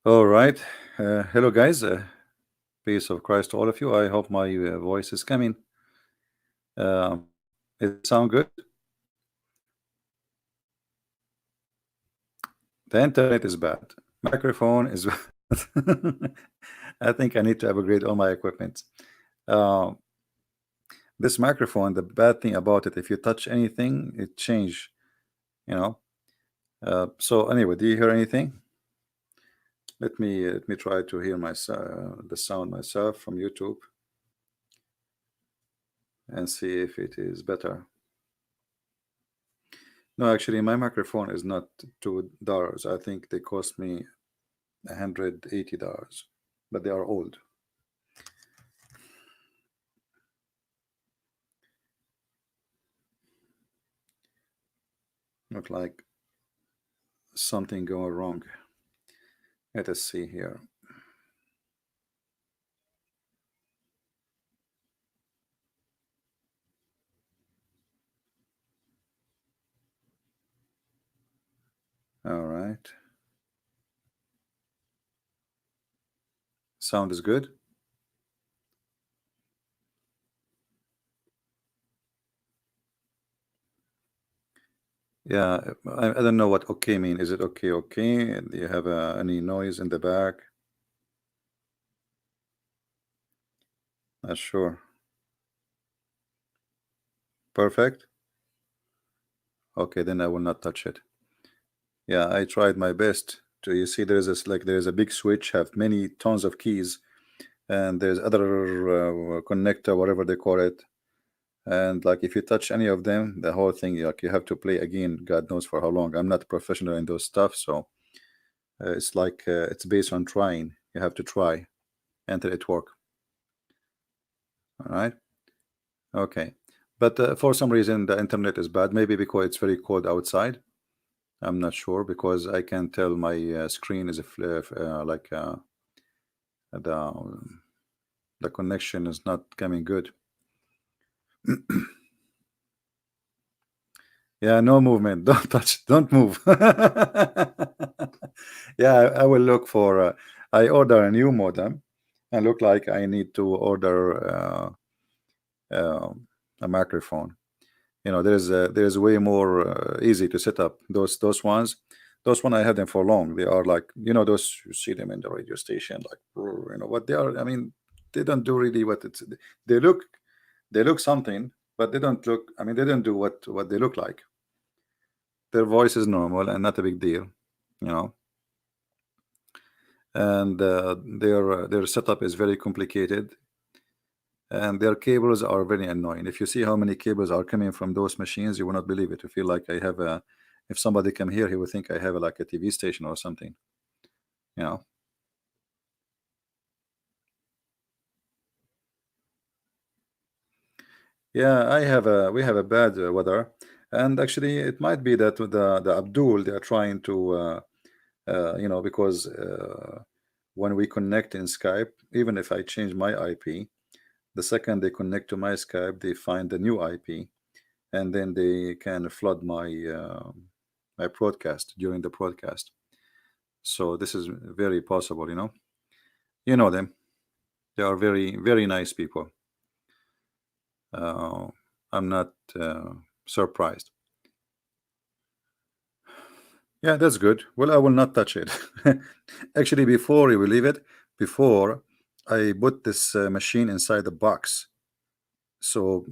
All right. Hello, guys. Peace of Christ to all of you. I hope my voice is coming. It sound good? The internet is bad. Microphone is bad. I think I need to upgrade all my equipment. Uh, this microphone, the bad thing about it, if you touch anything, it change. You know. So anyway, do you hear anything? Let me try to hear the sound myself from YouTube and see if it is better. No, actually, my microphone is not $2. I think they cost me $180, but they are old. Look like something going wrong. Let us see here. All right. Sound is good. Yeah, I don't know what okay mean. Is it okay? Okay. Do you have any noise in the back? Not sure. Perfect. Okay, then I will not touch it. Yeah, I tried my best to. You see, there's this like there's a big switch, have many tons of keys, and there's other connector, whatever they call it. And like if you touch any of them, the whole thing, like you have to play again. God knows for how long. I'm not a professional in those stuff, so it's like it's based on trying. You have to try until it work. All right. Okay. But for some reason, the internet is bad. Maybe because it's very cold outside. I'm not sure because I can tell my screen is like the the connection is not coming good. Yeah, no movement. Don't touch. Don't move. Yeah, I will look for. I order a new modem, and look like I need to order uh, a microphone. There's way more easy to set up those ones. Those one I had them for long. They are like those you see them in the radio station like what they are. I mean, they don't do really what it's. They look they look something, but they don't look. I mean, they don't do what they look like. Their voice is normal and not a big deal, you know. And their setup is very complicated, and their cables are very annoying. If you see how many cables are coming from those machines, you will not believe it. You feel like I have a. If somebody come here, he would think I have like a TV station or something, you know. Yeah, I have a. We have a bad weather, and actually, it might be that the Abdul they are trying to, because when we connect in Skype, even if I change my IP, the second they connect to my Skype, they find the new IP, and then they can flood my broadcast during the broadcast. So this is very possible, you know. You know them; they are very very nice people. Uh, I'm not surprised. Yeah, that's good. Well, I will not touch it. Actually, before you believe it, before I put this machine inside the box, so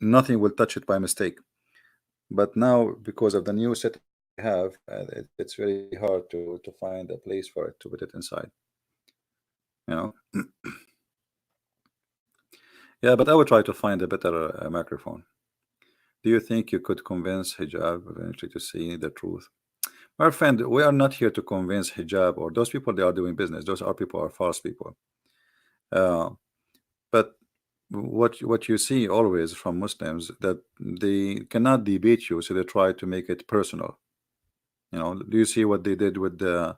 nothing will touch it by mistake. But now, because of the new set I have, it's very hard to find a place for it to put it inside. You know. Yeah, but I will try to find a better microphone. Do you think you could convince hijab eventually to see the truth? My friend, we are not here to convince hijab or those people. They are doing business. Those are people are false people. Uh, but what you see always from Muslims that they cannot debate you, so they try to make it personal. You know, do you see what they did with the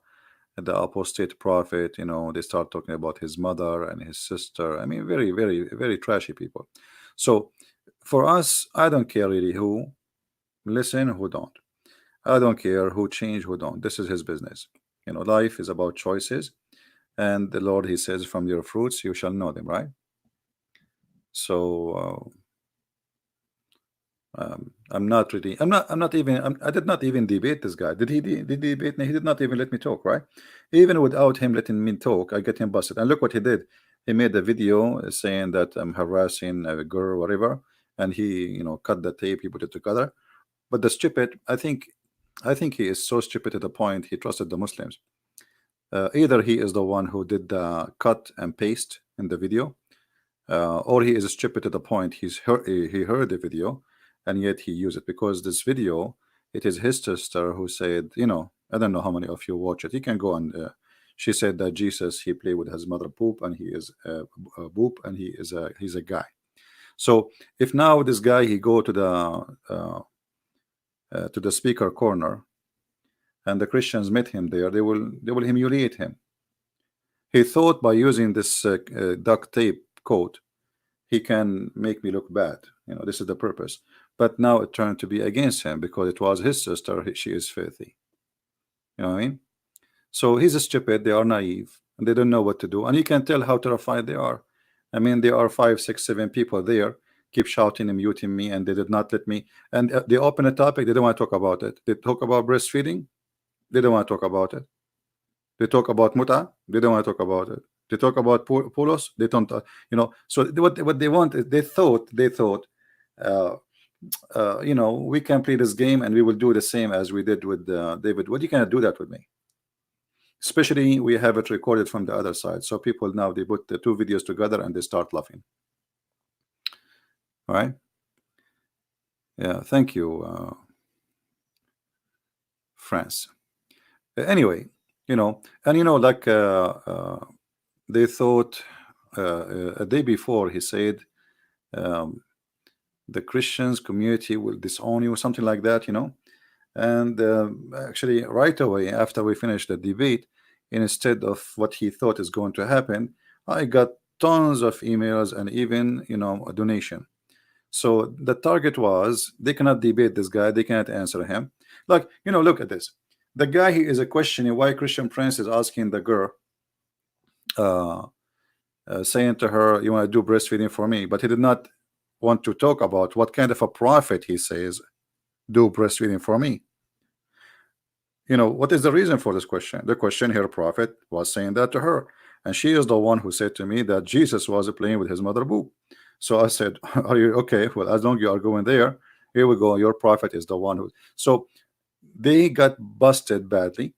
apostate prophet? You know, they start talking about his mother and his sister. I mean, very, very, very trashy people. So for us, I don't care really who listen, who don't. I don't care who change, who don't. This is his business. life is about choices, and the Lord, he says, from your fruits you shall know them, right? So I did not even debate this guy. Did he debate me? He did not even let me talk, right? Even without him letting me talk, I get him busted. And look what he did. He made a video saying that I'm harassing a girl, whatever, and he, cut the tape, he put it together. But the stupid, I think he is so stupid to the point he trusted the Muslims. Either he is the one who did the cut and paste in the video, or he is stupid to the point he heard the video and yet he used it, because this video, it is his sister who said, I don't know how many of you watch it. You can go and she said that Jesus, he played with his mother poop, and he is a boop, and he's a guy. So if now this guy, he go to the speaker corner and the Christians met him there, they will humiliate him. He thought by using this duct tape coat he can make me look bad. This is the purpose. But now it turned to be against him because it was his sister. She is filthy. You know what I mean? So he's stupid. They are naive and they don't know what to do. And you can tell how terrified they are. I mean, there are 5, 6, 7 people there, keep shouting and muting me, and they did not let me. And they open a topic. They don't want to talk about it. They talk about breastfeeding. They don't want to talk about it. They talk about muta. They don't want to talk about it. They talk about polos. They don't, So what they want is they thought, we can play this game and we will do the same as we did with David. What, you cannot do that with me. Especially we have it recorded from the other side. So people now, they put the 2 videos together and they start laughing. All right. Yeah. Thank you, France. Anyway, like they thought a day before he said the Christians community will disown you, something like that, and actually right away after we finished the debate, instead of what he thought is going to happen, I got tons of emails and even a donation. So the target was, they cannot debate this guy, they cannot answer him. Like, look at this. The guy, he is a questioning why Christian Prince is asking the girl, saying to her, you want to do breastfeeding for me, but he did not want to talk about what kind of a prophet he says do breastfeeding for me. What is the reason for this question? The question here, prophet was saying that to her, and she is the one who said to me that Jesus was playing with his mother boob. So I said, are you okay? Well, as long as you are going there, here we go, your prophet is the one who. So they got busted badly,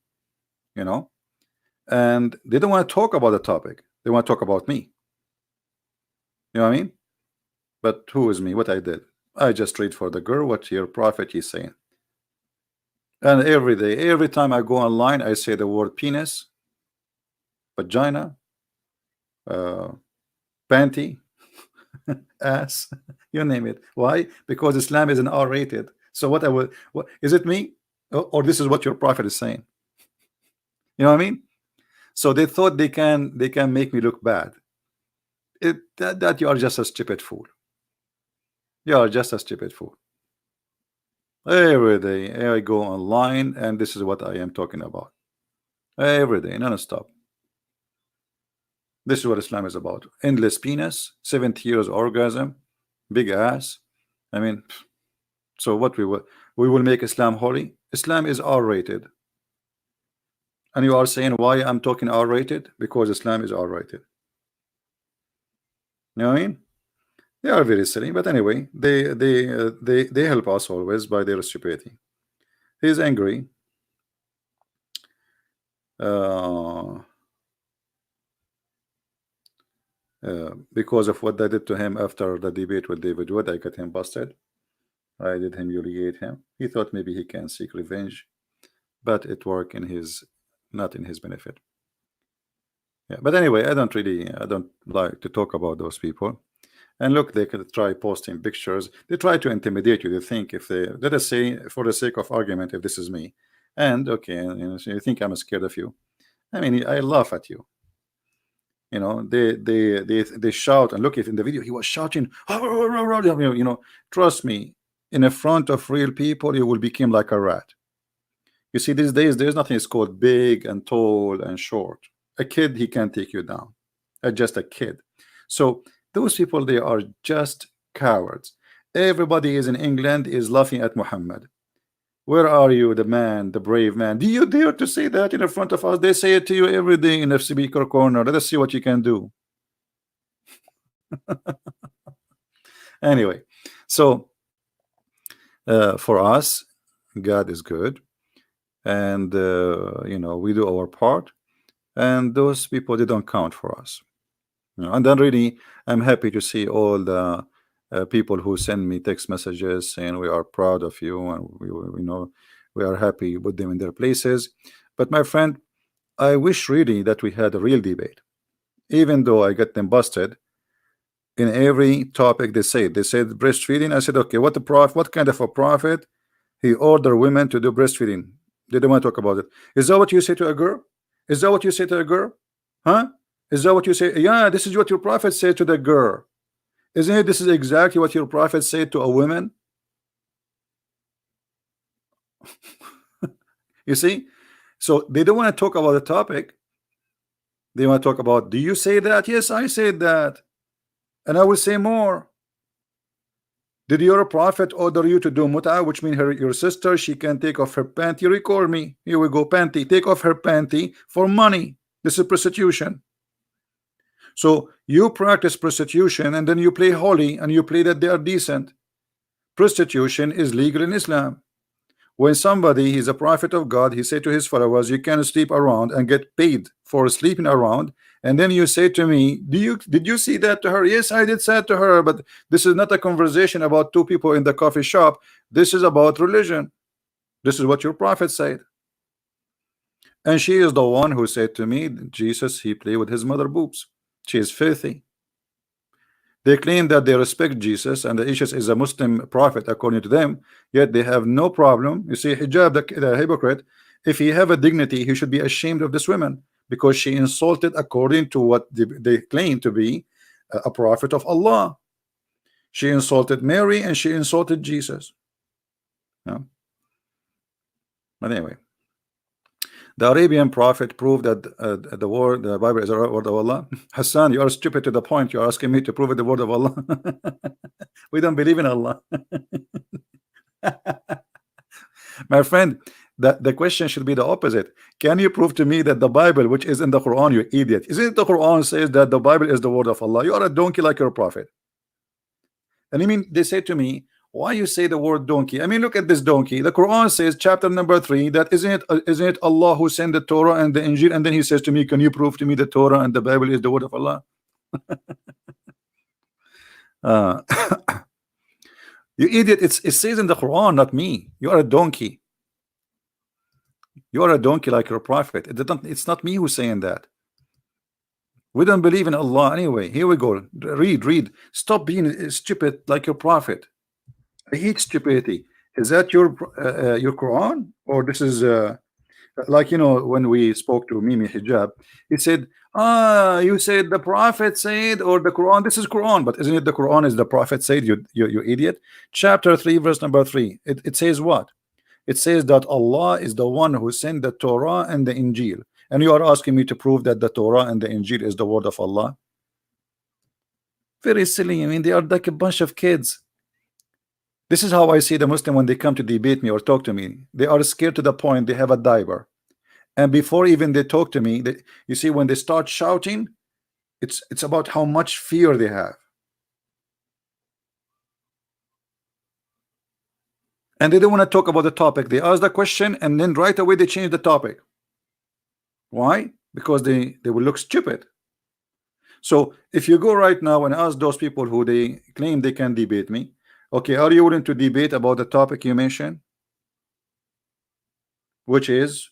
and they don't want to talk about the topic. They want to talk about me. You know what I mean? But who is me? What I did? I just read for the girl what your prophet is saying. And every day, every time I go online, I say the word penis, vagina, panty, ass, you name it. Why? Because Islam is an R-rated. So what is it me? Or this is what your prophet is saying? You know what I mean? So they thought they can make me look bad. That you are just a stupid fool. You are just a stupid fool. Every day I go online and this is what I am talking about. Every day, non-stop. This is what Islam is about. Endless penis, 70 years orgasm, big ass. I mean, so what we will make Islam holy? Islam is R-rated. And you are saying why I'm talking R-rated? Because Islam is R-rated. You know what I mean? They are very silly, but anyway, they help us always by their stupidity. He's angry. Because of what I did to him after the debate with David Wood, I got him busted. I did humiliate him. He thought maybe he can seek revenge, but it worked not in his benefit. Yeah, but anyway, I don't like to talk about those people. And look, they could try posting pictures. They try to intimidate you. They think if they, let us say, for the sake of argument, if this is me, and okay, so you think I'm scared of you. I mean, I laugh at you. They shout, and look, if in the video he was shouting, trust me, in the front of real people, you will become like a rat. You see, these days there's nothing is called big and tall and short. A kid, he can't take you down. Just a kid. So those people, they are just cowards. Everybody is in England is laughing at Muhammad. Where are you, the man, the brave man? Do you dare to say that in front of us? They say it to you every day in the speaker corner. Let us see what you can do. Anyway, so for us, God is good, and you know, we do our part, and those people, they don't count for us. You know, and then really, I'm happy to see all the people who send me text messages saying we are proud of you, and we know we are happy with them in their places. But my friend, I wish really that we had a real debate. Even though I get them busted in every topic they said breastfeeding. I said, okay, what kind of a prophet he order women to do breastfeeding? They don't want to talk about it. Is that what you say to a girl? Is that what you say to a girl? Huh? Is that what you say? Yeah, this is what your prophet said to the girl. Isn't it? This is exactly what your prophet said to a woman. You see? So they don't want to talk about the topic. They want to talk about, do you say that? Yes, I said that. And I will say more. Did your prophet order you to do mut'ah, which means your sister, she can take off her panty? Record me. Here we go, panty. Take off her panty for money. This is prostitution. So you practice prostitution and then you play holy and you play that they are decent. Prostitution is legal in Islam. When somebody is a prophet of God, he said to his followers, you can sleep around and get paid for sleeping around. And then you say to me, did you see that to her? Yes, I did say it to her, but this is not a conversation about two people in the coffee shop. This is about religion. This is what your prophet said. And she is the one who said to me, Jesus, he played with his mother boobs. She is filthy. They claim that they respect Jesus and that Jesus is a Muslim prophet according to them, yet they have no problem. You see, hijab, the hypocrite, if he have a dignity, he should be ashamed of this woman because she insulted according to what they claim to be a prophet of Allah. She insulted Mary and she insulted Jesus. Yeah. But anyway, the Arabian prophet proved that the Bible is the word of Allah. Hassan, you are stupid to the point. You are asking me to prove it the word of Allah. We don't believe in Allah. My friend, the question should be the opposite. Can you prove to me that the Bible, which is in the Quran, you idiot? Isn't it the Quran says that the Bible is the word of Allah? You are a donkey like your prophet. And I mean, they say to me, why you say the word donkey? I mean, look at this donkey. The Quran says, chapter number 3, that isn't it Allah who sent the Torah and the Injil? And then he says to me, can you prove to me the Torah and the Bible is the word of Allah? You idiot. It says in the Quran, not me. You are a donkey. You are a donkey like your prophet. It's not me who's saying that. We don't believe in Allah anyway. Here we go. Read. Stop being stupid like your prophet. I hate stupidity. Is that your Quran, or this is like, you know, when we spoke to Mimi Hijab, he said, you said the prophet said, or the Quran? This is Quran, but isn't it the Quran is the prophet said? You idiot. Chapter 3, verse number 3. It says what? It says that Allah is the one who sent the Torah and the Injil, and you are asking me to prove that the Torah and the Injil is the word of Allah. Very silly. I mean, they are like a bunch of kids. This is how I see the Muslim when they come to debate me or talk to me. They are scared to the point they have a diaper. And before even they talk to me, you see, when they start shouting, it's about how much fear they have. And they don't want to talk about the topic. They ask the question and then right away they change the topic. Why? Because they will look stupid. So if you go right now and ask those people who they claim they can debate me, okay, are you willing to debate about the topic you mentioned, which is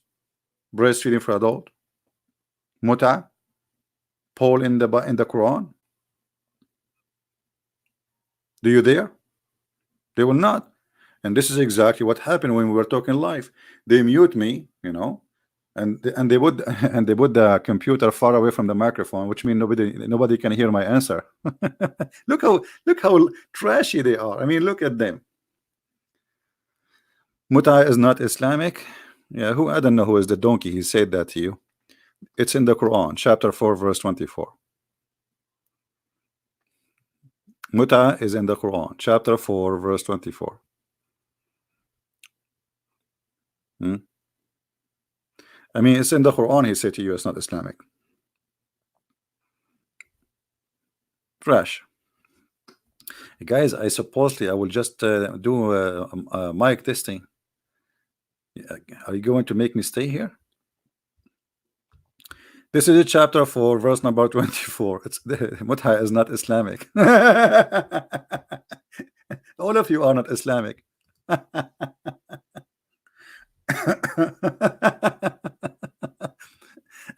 breastfeeding for adult, mut'ah, Paul in the Quran? Do you dare? They will not. And this is exactly what happened when we were talking live. They mute me, you know, and they would and they put the computer far away from the microphone, which means nobody can hear my answer. look how trashy they are. I mean, look at them. Mut'ah is not Islamic. Yeah, who, I don't know who is the donkey. He said that to you. It's in the Quran, chapter 4, verse 24. Muta is in the Quran, chapter 4, verse 24. Hmm? I mean, it's in the Quran. He said to you, it's not Islamic. Trash. Guys, I supposedly I will just do mic testing. Are you going to make me stay here? This is a chapter 4, verse number 24. It's Mutha is not Islamic. All of you are not Islamic.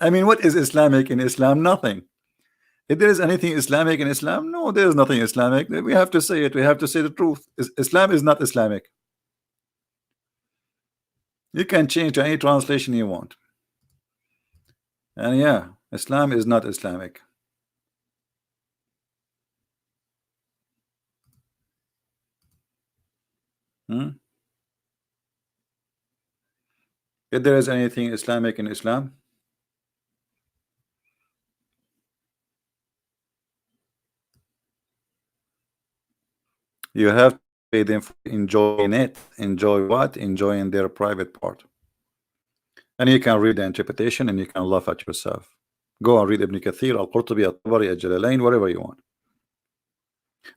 I mean, what is Islamic in Islam? Nothing. If there is anything Islamic in Islam, no, there is nothing Islamic. We have to say it. We have to say the truth. Islam is not Islamic. You can change to any translation you want. And yeah, Islam is not Islamic. If there is anything Islamic in Islam, you have to pay them for enjoying it. Enjoy what? Enjoying their private part. And you can read the interpretation and you can laugh at yourself. Go and read Ibn Kathir, Al-Qurtubi, Al-Tabari, Al-Jalalain, whatever you want.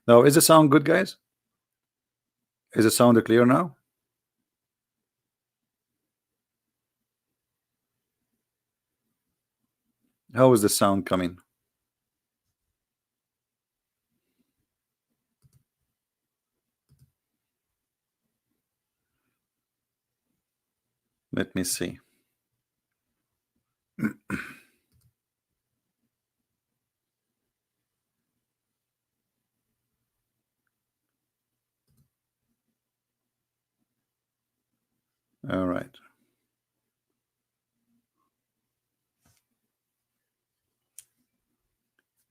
Now, is the sound good, guys? Is the sound clear now? How is the sound coming? Let me see. All right.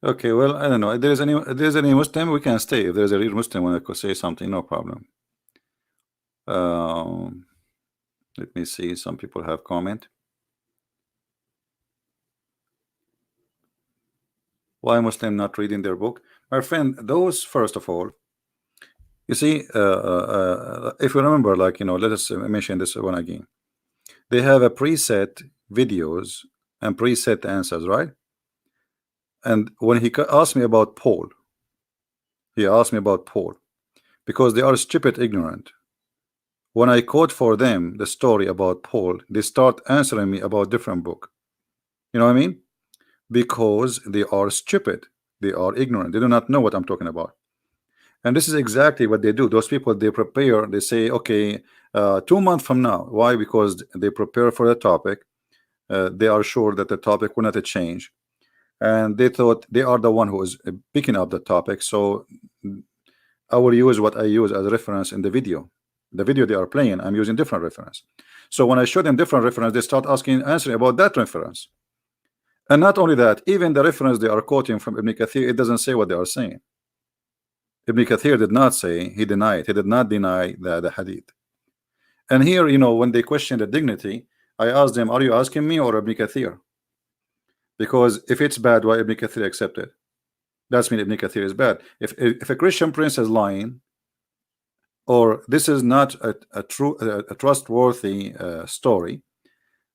Okay, well, I don't know. If there's any Muslim, we can stay. If there's a real Muslim want to say something, no problem. Let me see. Some people have comment. Why Muslim not reading their book? My friend, those, first of all, you see, if you remember, like, let us mention this one again. They have a preset videos and preset answers, right? And when he asked me about Paul, he asked me about Paul because they are stupid ignorant. When I quote for them the story about Paul, they start answering me about different book. You know what I mean? Because they are stupid, they are ignorant, they do not know what I'm talking about. And this is exactly what they do. Those people, they prepare, they say, okay, 2 months from now. Why? Because they prepare for the topic. They are sure that the topic will not change, and they thought they are the one who is picking up the topic. So I will use what I use as a reference in the video. The video they are playing, I'm using different reference. So when I show them different reference, they start answering about that reference. And not only that, even the reference they are quoting from Ibn Kathir, it doesn't say what they are saying. Ibn Kathir did not say, he denied, he did not deny the hadith. And here, when they question the dignity, I asked them, are you asking me or Ibn Kathir? Because if it's bad, why Ibn Kathir accepted? That's mean Ibn Kathir is bad. If a Christian prince is lying, or this is not a trustworthy story,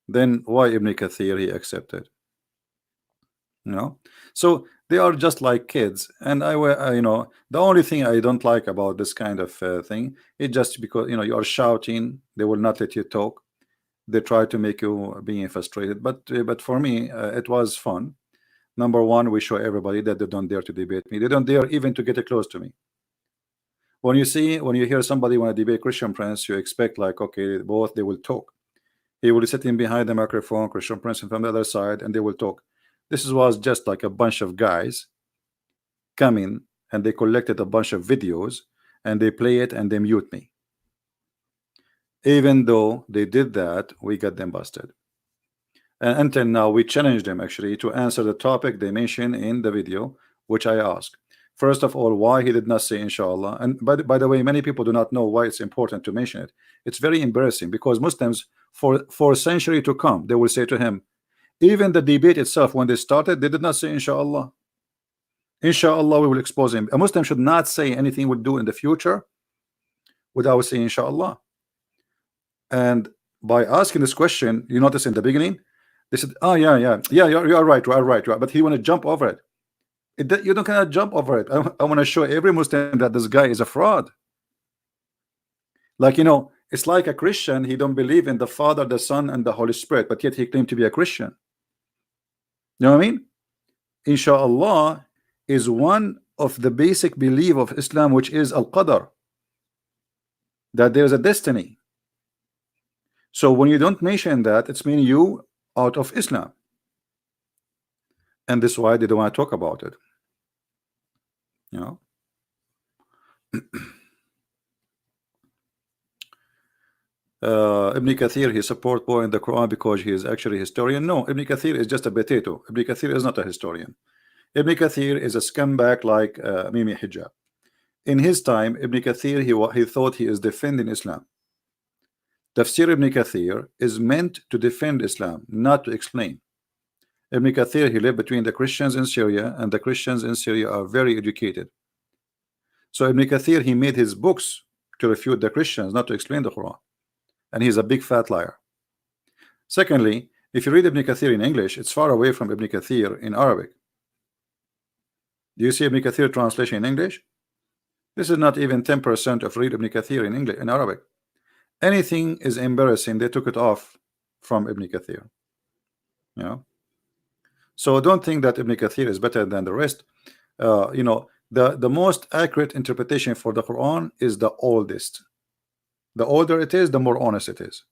then why Ibn Kathir he accepted? So they are just like kids. And the only thing I don't like about this kind of thing is just because you are shouting, they will not let you talk. They try to make you being frustrated. But for me, it was fun. Number one, we show everybody that they don't dare to debate me. They don't dare even to get close to me. When you hear somebody want to debate Christian Prince, you expect like, okay, both they will talk. He will sit in behind the microphone, Christian Prince from the other side, and they will talk. This was just like a bunch of guys coming, and they collected a bunch of videos, and they play it, and they mute me. Even though they did that, we got them busted. And until now, we challenged them actually to answer the topic they mentioned in the video, which I asked. First of all, why he did not say inshallah. And by the way, many people do not know why it's important to mention it. It's very embarrassing because Muslims for a century to come, they will say to him, even the debate itself, when they started, they did not say inshallah. Inshallah, we will expose him. A Muslim should not say anything he will do in the future without saying inshallah. And by asking this question, you notice in the beginning, they said, oh yeah, you're right, you are right. But he want to jump over it. You don't cannot jump over it. I want to show every Muslim that this guy is a fraud. Like, you know, it's like a Christian, he don't believe in the Father, the Son, and the Holy Spirit, but yet he claimed to be a Christian. You know what I mean? Inshallah is one of the basic belief of Islam, which is al-qadar, that there is a destiny. So when you don't mention that, it's meaning you out of Islam. And this is why they don't want to talk about it. You know? Ibn Kathir, he support more in the Quran because he is actually a historian. No, Ibn Kathir is just a potato. Ibn Kathir is not a historian. Ibn Kathir is a scumbag like Mimi Hijab. In his time, Ibn Kathir, he thought he is defending Islam. Tafsir Ibn Kathir is meant to defend Islam, not to explain. Ibn Kathir, he lived between the Christians in Syria, and the Christians in Syria are very educated. So Ibn Kathir, he made his books to refute the Christians, not to explain the Quran. And he's a big fat liar. Secondly, if you read Ibn Kathir in English, it's far away from Ibn Kathir in Arabic. Do you see Ibn Kathir translation in English? This is not even 10% of read Ibn Kathir in English, in Arabic. Anything is embarrassing, they took it off from Ibn Kathir. You know? So don't think that Ibn Kathir is better than the rest. You know, the most accurate interpretation for the Quran is the oldest. The older it is, the more honest it is.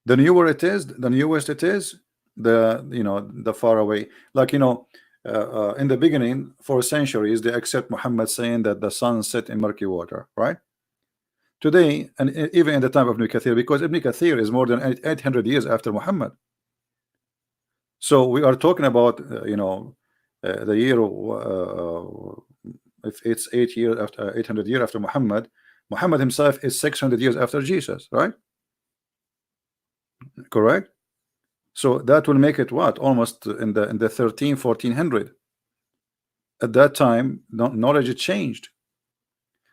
The newer it is, the newest it is, the far away. Like, you know, in the beginning, for centuries, they accept Muhammad saying that the sun set in murky water, right? Today, and even in the time of Ibn Kathir, because Ibn Kathir is more than 800 years after Muhammad. So we are talking about, the year, if it's 800 years after Muhammad, Muhammad himself is 600 years after Jesus, right? Correct. So that will make it what, almost in the 1400. At that time, knowledge changed.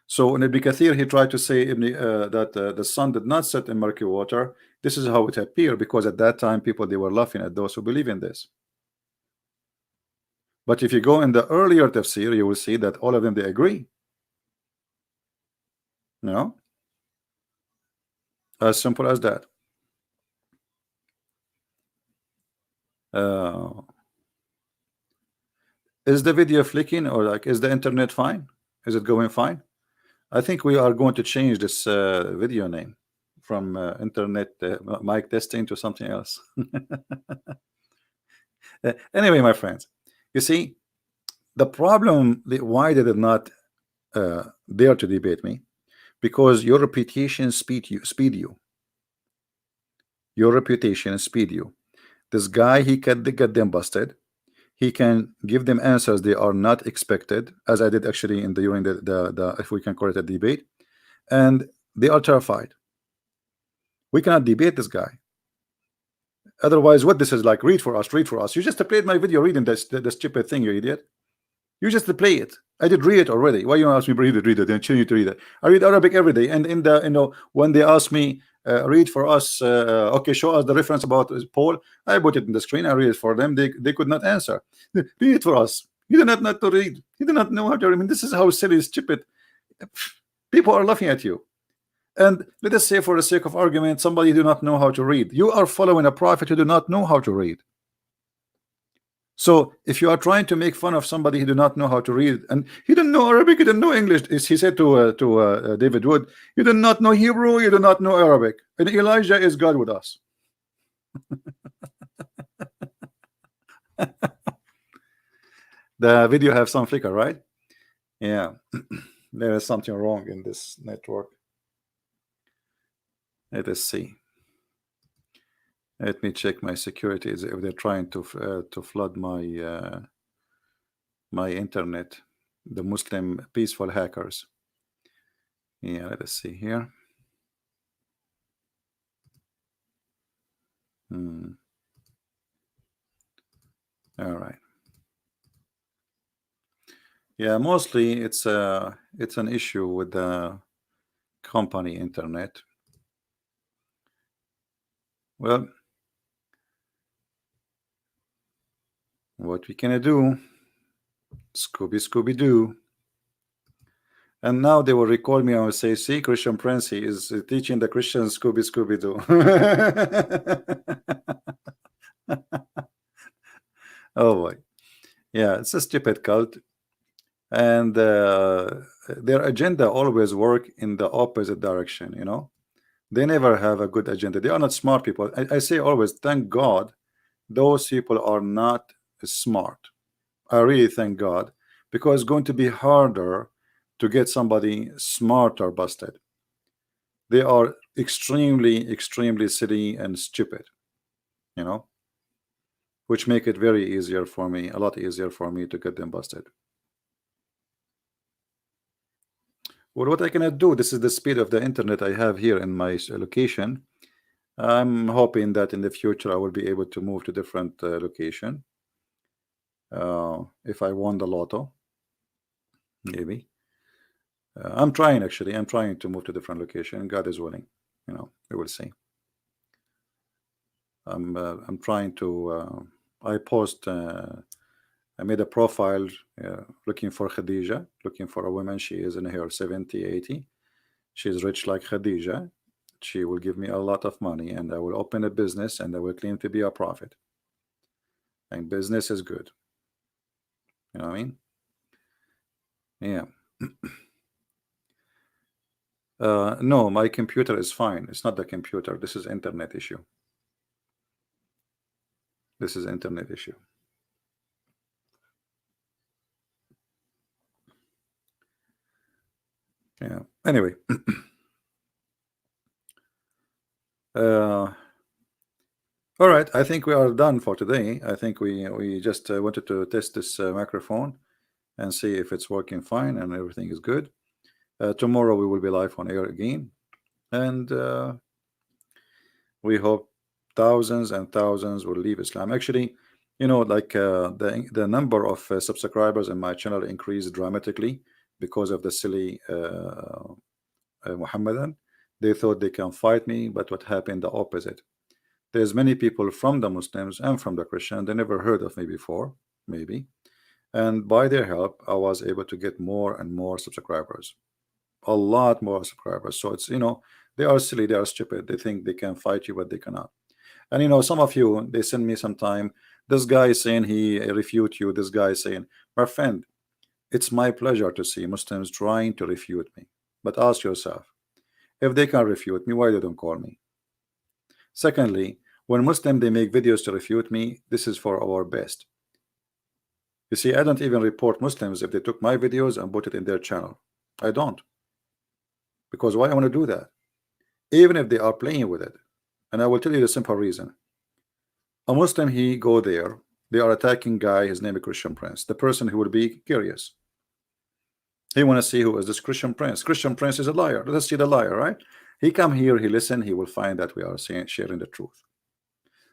So in Ibn Kathir, he tried to say that the sun did not set in murky water. This is how it appeared, because at that time people, they were laughing at those who believe in this. But if you go in the earlier tafsir, you will see that all of them, they agree. You know, as simple as that. Is the video flicking, or like, is the internet fine? Is it going fine? I think we are going to change this video name from internet mic testing to something else. Anyway, my friends, you see, the problem, why they did not dare to debate me, because your reputation speed you. Your reputation speed you. This guy, he can get them busted. He can give them answers they are not expected, as I did actually during the if we can call it a debate, and they are terrified. We cannot debate this guy. Otherwise, what this is like, read for us, read for us. You just played my video reading this the stupid thing, you idiot. You just play it. I did read it already. Why you ask me read it, and continue to read it? I read Arabic every day, and in the when they ask me read for us, okay, show us the reference about Paul, I put it in the screen. I read it for them. They could not answer. Read it for us. You do not know to read. You do not know how to read. I mean, this is how silly, stupid people are laughing at you. And let us say, for the sake of argument, somebody do not know how to read. You are following a prophet who do not know how to read. So if you are trying to make fun of somebody who do not know how to read, and he didn't know Arabic, he didn't know English, he said to David Wood, you do not know Hebrew, you do not know Arabic, and Elijah is God with us. The video have some flicker, right? Yeah. There is something wrong in this network. Let us see. Let me check my security if they're trying to flood my my internet, the Muslim peaceful hackers. Yeah, let us see here. All right. Yeah, mostly it's an issue with the company internet. Well, what we can do? Scooby Doo. And now they will recall me and will say, see, Christian Prince, he is teaching the Christians Scooby Doo. Oh boy. Yeah, it's a stupid cult. And their agenda always work in the opposite direction, you know. They never have a good agenda. They are not smart people. I say always, thank God, those people are not smart. I really thank God, because it's going to be harder to get somebody smarter busted. They are extremely silly and stupid, you know, which make it very easier for me, a lot easier for me to get them busted. Well, what I cannot do, this is the speed of the internet I have here in my location. I'm hoping that in the future I will be able to move to different location. If I won the lotto, maybe. I'm trying, actually. I'm trying to move to different location. God is willing. You know, we will see. I'm trying to. I post. I made a profile looking for Khadija, looking for a woman. She is in her 70, 80. She's rich like Khadija. She will give me a lot of money, and I will open a business, and I will claim to be a prophet. And business is good. You know what I mean? Yeah. No, my computer is fine. It's not the computer. This is internet issue. This is internet issue. Yeah. Anyway. All right. I think we are done for today. I think we just wanted to test this microphone and see if it's working fine and everything is good. Tomorrow we will be live on air again, and we hope thousands and thousands will leave Islam. Actually, you know, like the number of subscribers in my channel increased dramatically because of the silly Muhammadan. They thought they can fight me, but what happened? The opposite. There's many people from the Muslims and from the Christian. They never heard of me before, maybe, and by their help, I was able to get more and more subscribers, a lot more subscribers. So it's, you know, they are silly, they are stupid. They think they can fight you, but they cannot. And you know, some of you, they send me sometime, this guy is saying he refute you, this guy is saying, my friend, it's my pleasure to see Muslims trying to refute me. But ask yourself, if they can refute me, why they don't call me? Secondly, when Muslim they make videos to refute me, this is for our best. You see, I don't even report Muslims if they took my videos and put it in their channel. I don't. Because why I want to do that? Even if they are playing with it. And I will tell you the simple reason. A Muslim, he go there, they are attacking guy, his name is Christian Prince. The person who will be curious. He want to see who is this Christian Prince. Christian Prince is a liar. Let's see the liar, right? He come here, he listen, he will find that we are saying, sharing the truth.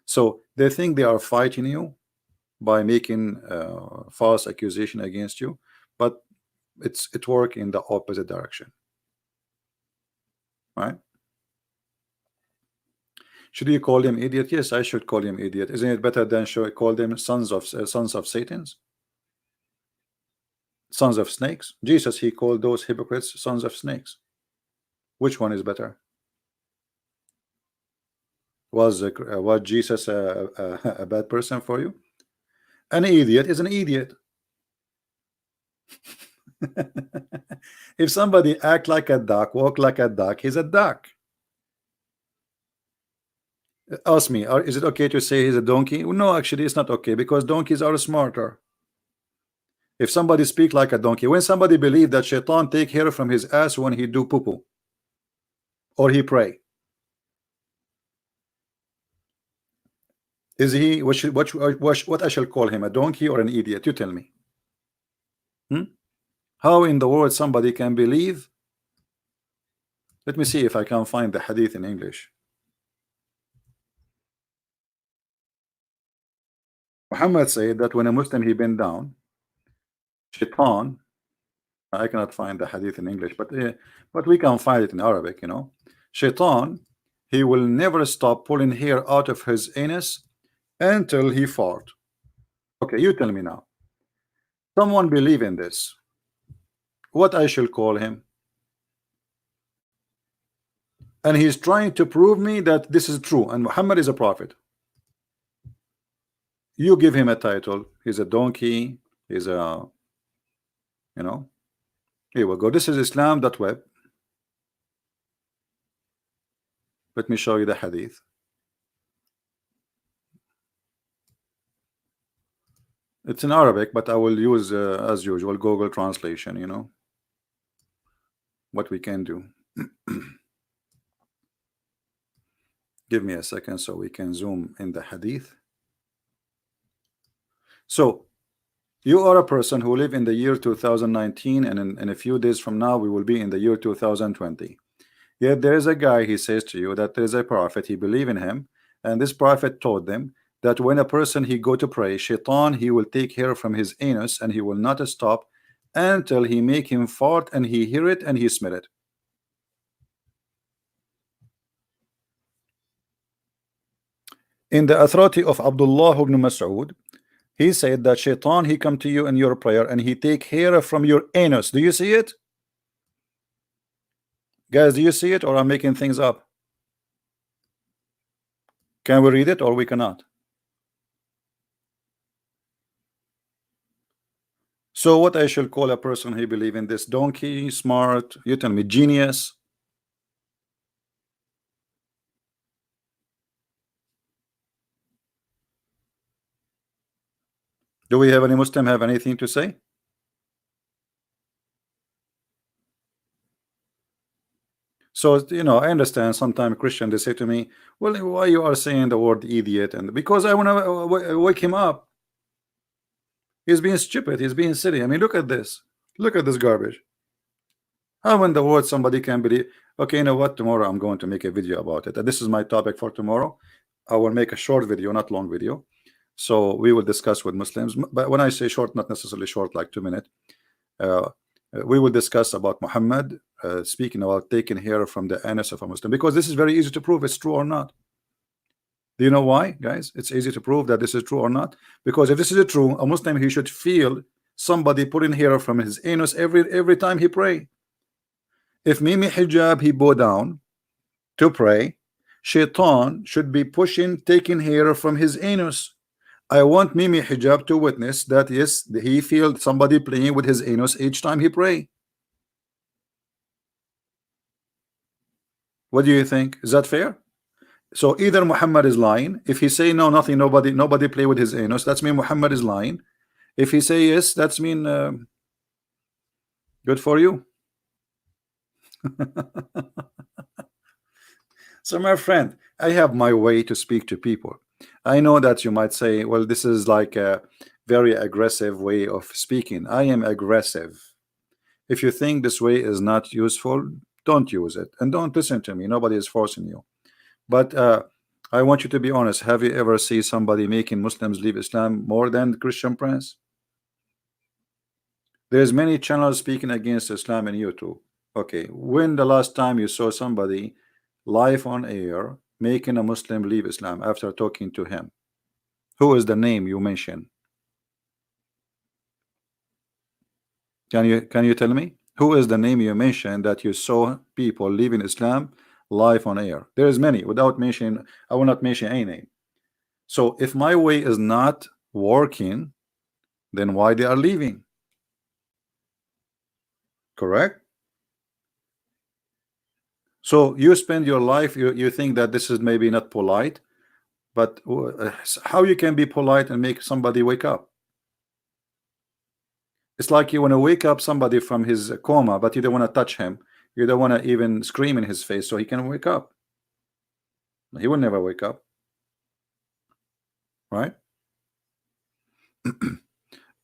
So they think they are fighting you by making false accusation against you, but it work in the opposite direction, right? Should you call them idiot? Yes, I should call them idiot. Isn't it better than call them sons of Satan's, sons of snakes? Jesus, he called those hypocrites sons of snakes. Which one is better? Was Jesus a bad person for you? An idiot is an idiot. If somebody act like a duck, walk like a duck, he's a duck. Ask me, is it okay to say he's a donkey? No, actually, it's not okay, because donkeys are smarter. If somebody speak like a donkey, when somebody believe that shaitan take hair from his ass when he do poo-poo or he pray, is he what I shall call him, a donkey or an idiot? You tell me. How in the world somebody can believe? Let me see if I can find the hadith in English. Muhammad said that when a Muslim he bent down, shaitan, I cannot find the hadith in English, but we can find it in Arabic, you know. Shaitan, he will never stop pulling hair out of his anus until he fart. Okay, you tell me now. Someone believe in this. What I shall call him? And he's trying to prove me that this is true and Muhammad is a prophet. You give him a title. He's a donkey. He's a, you know. Here we go. This is Islam.web. Let me show you the hadith. It's in Arabic, but I will use, as usual, Google translation, you know, what we can do. Give me a second so we can zoom in the hadith. So, you are a person who live in the year 2019, and in a few days from now, we will be in the year 2020. Yet there is a guy, he says to you that there is a prophet, he believe in him, and this prophet told them that when a person he go to pray, shaitan, he will take hair from his anus and he will not stop until he make him fart and he hear it and he smell it. In the authority of Abdullah ibn Mas'ud, he said that shaitan, he come to you in your prayer and he take hair from your anus. Do you see it? Guys, do you see it, or I'm making things up? Can we read it or we cannot? So what I shall call a person who believe in this? Donkey, smart, you tell me, genius? Do we have any Muslim have anything to say? So, you know, I understand sometimes Christian, they say to me, well, why you are saying the word idiot? And because I want to wake him up. He's being stupid. He's being silly. I mean, look at this. Look at this garbage. How in the world somebody can believe? Okay, you know what? Tomorrow I'm going to make a video about it. And this is my topic for tomorrow. I will make a short video, not long video. So we will discuss with Muslims. But when I say short, not necessarily short, like 2 minutes. We will discuss about Muhammad speaking about taking hair from the anus of a Muslim, because this is very easy to prove it's true or not. Do you know why, guys? It's easy to prove that this is true or not, because if this is true, a Muslim, he should feel somebody putting hair from his anus every time he pray. If Mimi hijab he bow down to pray, shaitan should be pushing, taking hair from his anus. I want Mimi hijab to witness that yes, he feel somebody playing with his anus each time he pray. What do you think? Is that fair? So either Muhammad is lying. If he say no, nothing, nobody play with his anus, that's mean Muhammad is lying. If he say yes, that's mean good for you. So my friend, I have my way to speak to people. I know that you might say, well, this is like a very aggressive way of speaking. I am aggressive. If you think this way is not useful, don't use it and don't listen to me. Nobody is forcing you. But I want you to be honest. Have you ever seen somebody making Muslims leave Islam more than the Christian Prince? There's many channels speaking against Islam in YouTube. Okay, when the last time you saw somebody live on air making a Muslim leave Islam after talking to him? Who is the name you mentioned? Can you tell me who is the name you mentioned that you saw people leaving Islam live on air? There is many. Without mentioning, I will not mention any name. So if my way is not working, then why they are leaving? Correct? So you spend your life, you think that this is maybe not polite, but how you can be polite and make somebody wake up? It's like you want to wake up somebody from his coma, but you don't want to touch him. You don't want to even scream in his face so he can wake up. He will never wake up, right?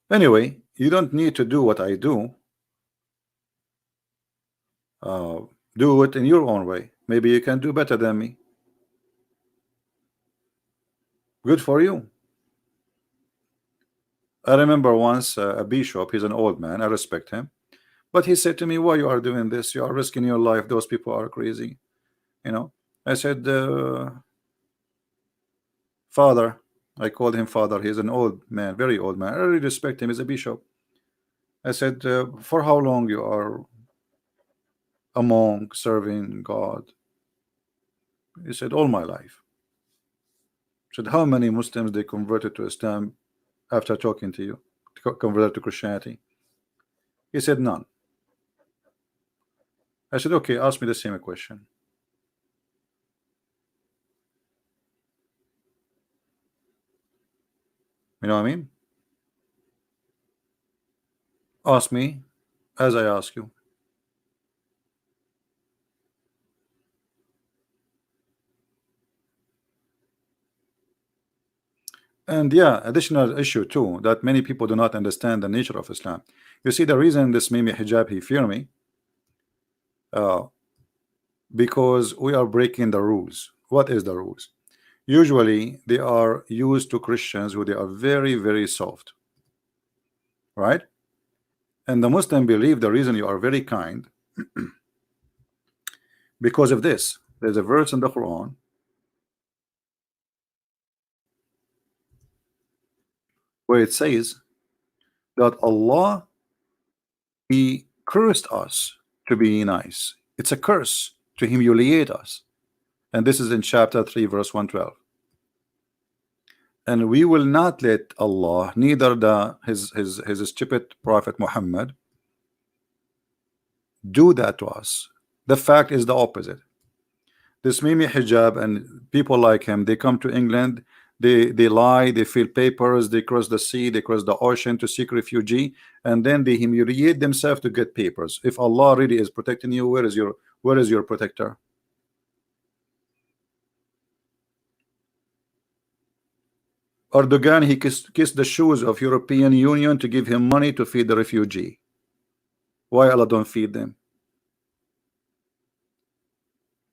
Anyway, you don't need to do what I do. uh, do it in your own way. Maybe you can do better than me. Good for you. I remember once a bishop, he's an old man, I respect him, but he said to me, why you are doing this? You are risking your life. Those people are crazy. You know, I said, Father, I called him father. He's an old man, very old man. I really respect him. He's a bishop. I said, for how long you are a monk serving God? He said, all my life. I said, how many Muslims they converted to Islam after talking to you, converted to Christianity? He said, none. I said, okay, ask me the same question. You know what I mean? Ask me as I ask you. And yeah, additional issue too, that many people do not understand the nature of Islam. You see, the reason this Mimi hijab he fear me, uh, because we are breaking the rules. What is the rules? Usually they are used to Christians who they are very, very soft, right? And the Muslim believe the reason you are very kind because of this. There's a verse in the Quran where it says that Allah, he cursed us to be nice. It's a curse to humiliate us. And this is in chapter 3 verse 112. And we will not let Allah, neither his stupid prophet Muhammad, do that to us. The fact is the opposite. This Mimi hijab and people like him, they come to England, they lie, they fill papers, they cross the sea, they cross the ocean to seek refugee, and then they humiliate themselves to get papers. If Allah really is protecting you, where is your protector? Erdogan, he kissed the shoes of European Union to give him money to feed the refugee. Why Allah don't feed them?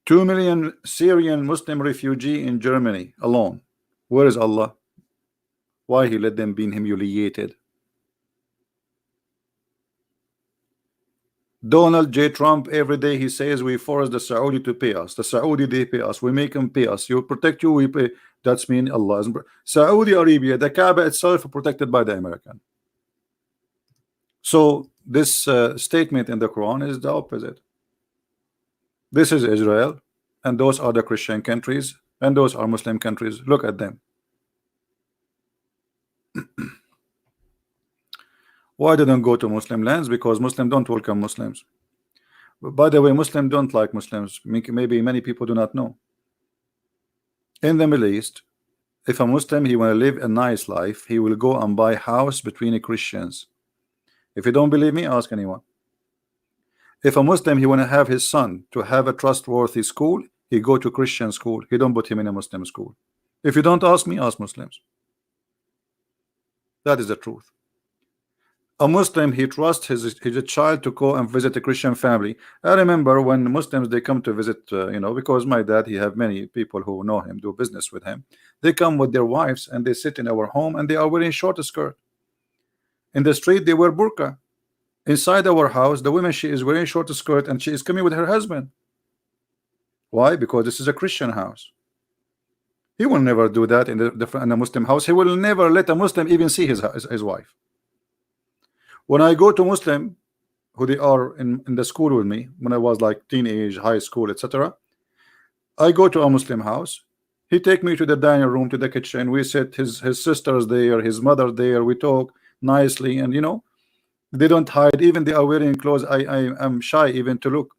2 million Syrian Muslim refugee in Germany alone. Where is Allah? Why he let them be humiliated? Donald J. Trump, every day he says we force the Saudi to pay us. The Saudi, they pay us. We make them pay us. You protect you, we pay. That's mean Allah. Saudi Arabia, the Kaaba itself protected by the American. So this statement in the Quran is the opposite. This is Israel, and those are the Christian countries, and those are Muslim countries. Look at them. Why didn't go to Muslim lands? Because Muslims don't welcome Muslims. By the way, Muslims don't like Muslims. Maybe many people do not know. In the Middle East, if a Muslim he want to live a nice life, he will go and buy house between the Christians. If you don't believe me, ask anyone. If a Muslim he want to have his son to have a trustworthy school, he go to Christian school. He don't put him in a Muslim school. If you don't ask me, ask Muslims. That is the truth. A Muslim he trusts his child to go and visit a Christian family. I remember when Muslims they come to visit, because my dad he have many people who know him, do business with him. They come with their wives and they sit in our home and they are wearing short skirt. In the street they wear burqa. Inside our house, the woman she is wearing short skirt and she is coming with her husband. Why? Because this is a Christian house. He will never do that in a Muslim house. He will never let a Muslim even see his wife. When I go to Muslim who they are in the school with me, when I was like teenage, high school, etc., I go to a Muslim house. He take me to the dining room, to the kitchen. We sit, his sisters there, his mother there. We talk nicely, and they don't hide. Even they are wearing clothes. I am shy even to look.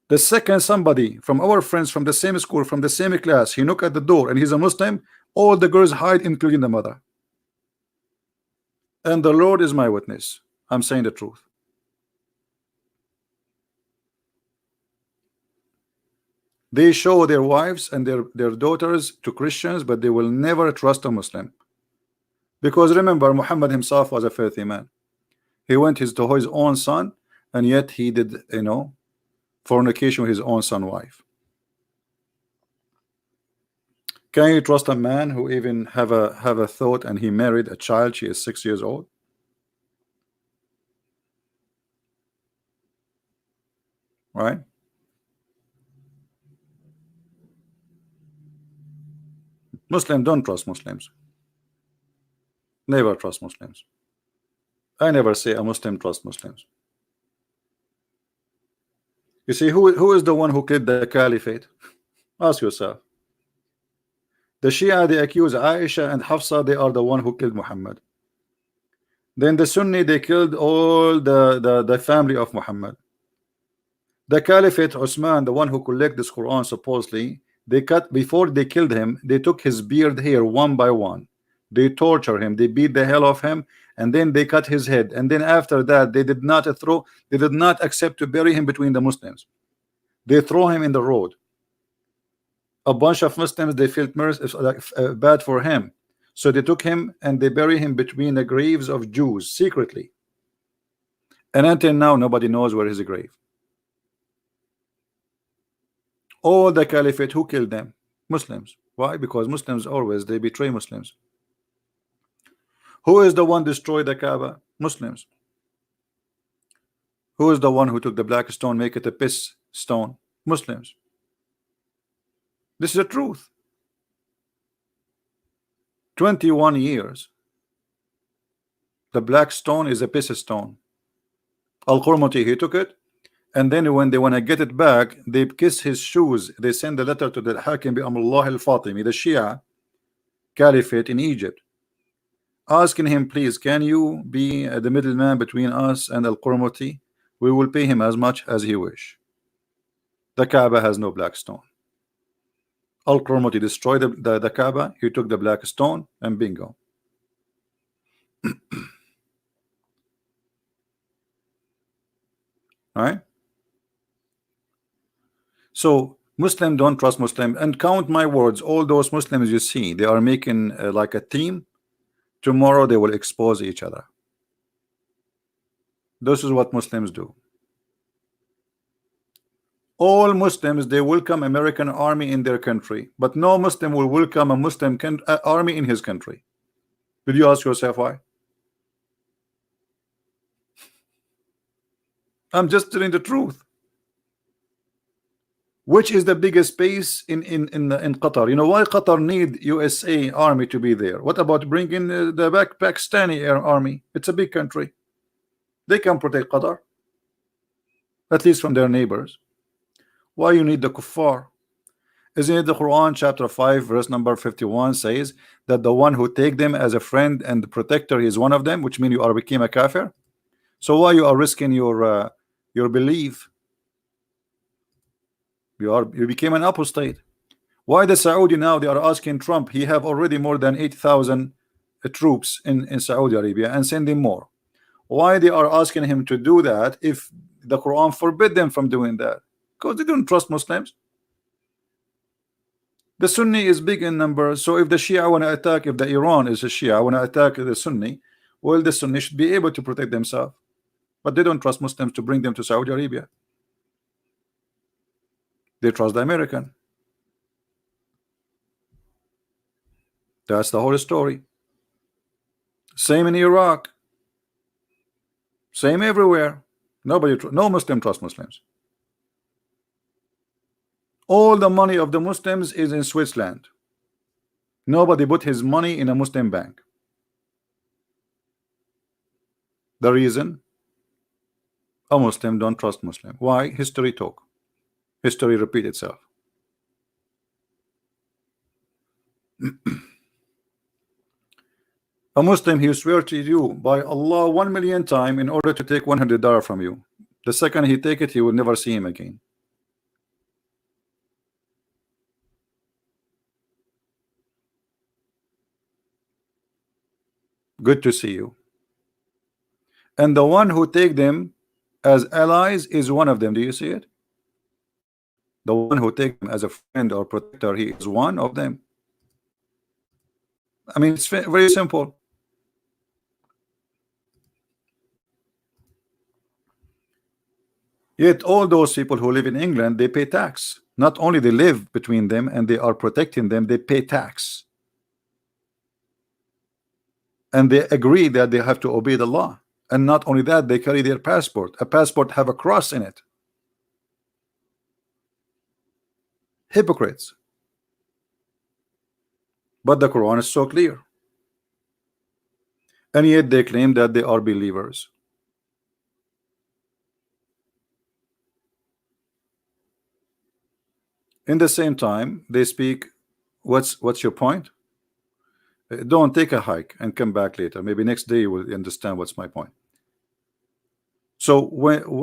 The second somebody from our friends from the same school, from the same class, he knock at the door and he's a Muslim, all the girls hide, including the mother. And the Lord is my witness. I'm saying the truth. They show their wives and their daughters to Christians, but they will never trust a Muslim. Because remember, Muhammad himself was a filthy man. He went to his own son and yet he did, fornication with his own son wife. Can you trust a man who even have a thought and he married a child, she is 6 years old? Right? Muslim don't trust Muslims. Never trust Muslims. I never say a Muslim trust Muslims. You see, who is the one who killed the caliphate? Ask yourself. The Shia, they accuse Aisha and Hafsa, they are the one who killed Muhammad. Then the Sunni, they killed all the family of Muhammad. The caliphate Osman, the one who collected this Quran, supposedly, they cut, before they killed him, they took his beard hair one by one. They torture him, they beat the hell of him, and then they cut his head. And then after that, they did not accept to bury him between the Muslims. They throw him in the road. A bunch of Muslims, they felt bad for him, so they took him and they bury him between the graves of Jews secretly. And until now, nobody knows where is the grave. All the caliphate, who killed them? Muslims. Why? Because Muslims always, they betray Muslims. Who is the one destroyed the Kaaba? Muslims. Who is the one who took the black stone, make it a piss stone? Muslims. This is the truth. 21 years. The black stone is a piss stone. Al-Qurmuti, he took it, and then when they want to get it back, they kiss his shoes. They send a letter to the Hakim bi Amrullah al-Fatimi, the Shia caliphate in Egypt, asking him, please, can you be the middleman between us and Al-Qurmuti? We will pay him as much as he wish. The Kaaba has no black stone. Al-Qurmuti destroyed the Kaaba. He took the black stone, and bingo. All right. So Muslim don't trust Muslim, and count my words, all those Muslims you see, they are making like a team. Tomorrow they will expose each other. This is what Muslims do. All Muslims, they welcome American army in their country, but no Muslim will welcome a Muslim army in his country. Did you ask yourself why? I'm just telling the truth. Which is the biggest base in Qatar? You know why Qatar need USA army to be there? What about bringing the Pakistani army? It's a big country. They can protect Qatar, at least from their neighbors. Why you need the kuffar? Isn't it the Quran chapter 5 verse number 51 says that the one who take them as a friend and protector is one of them, which means you are became a kafir? So why you are risking your belief? You became an apostate. Why the Saudi now they are asking Trump? He have already more than 8,000 troops in Saudi Arabia and sending more. Why they are asking him to do that if the Quran forbid them from doing that? Because they don't trust Muslims. The Sunni is big in numbers, so if the Shia want to attack, if the Iran is a Shia want to attack the Sunni, well, the Sunni should be able to protect themselves, but they don't trust Muslims to bring them to Saudi Arabia. They trust the American. That's the whole story. Same in Iraq. Same everywhere. No Muslim trust Muslims. All the money of the Muslims is in Switzerland. Nobody put his money in a Muslim bank. The reason? A Muslim don't trust Muslim. Why? History talk. History repeat itself. A Muslim, he swear to you by Allah 1 million times in order to take $100 from you. The second he take it, he will never see him again. Good to see you. And the one who take them as allies is one of them. Do you see it? The one who take them as a friend or protector, he is one of them. I mean, it's very simple. Yet all those people who live in England, they pay tax. Not only they live between them and they are protecting them, they pay tax. And they agree that they have to obey the law. And not only that, they carry their passport. A passport have a cross in it. Hypocrites. But the Quran is so clear. And yet they claim that they are believers. In the same time, they speak, what's your point? Don't take a hike and come back later. Maybe next day you will understand what's my point. So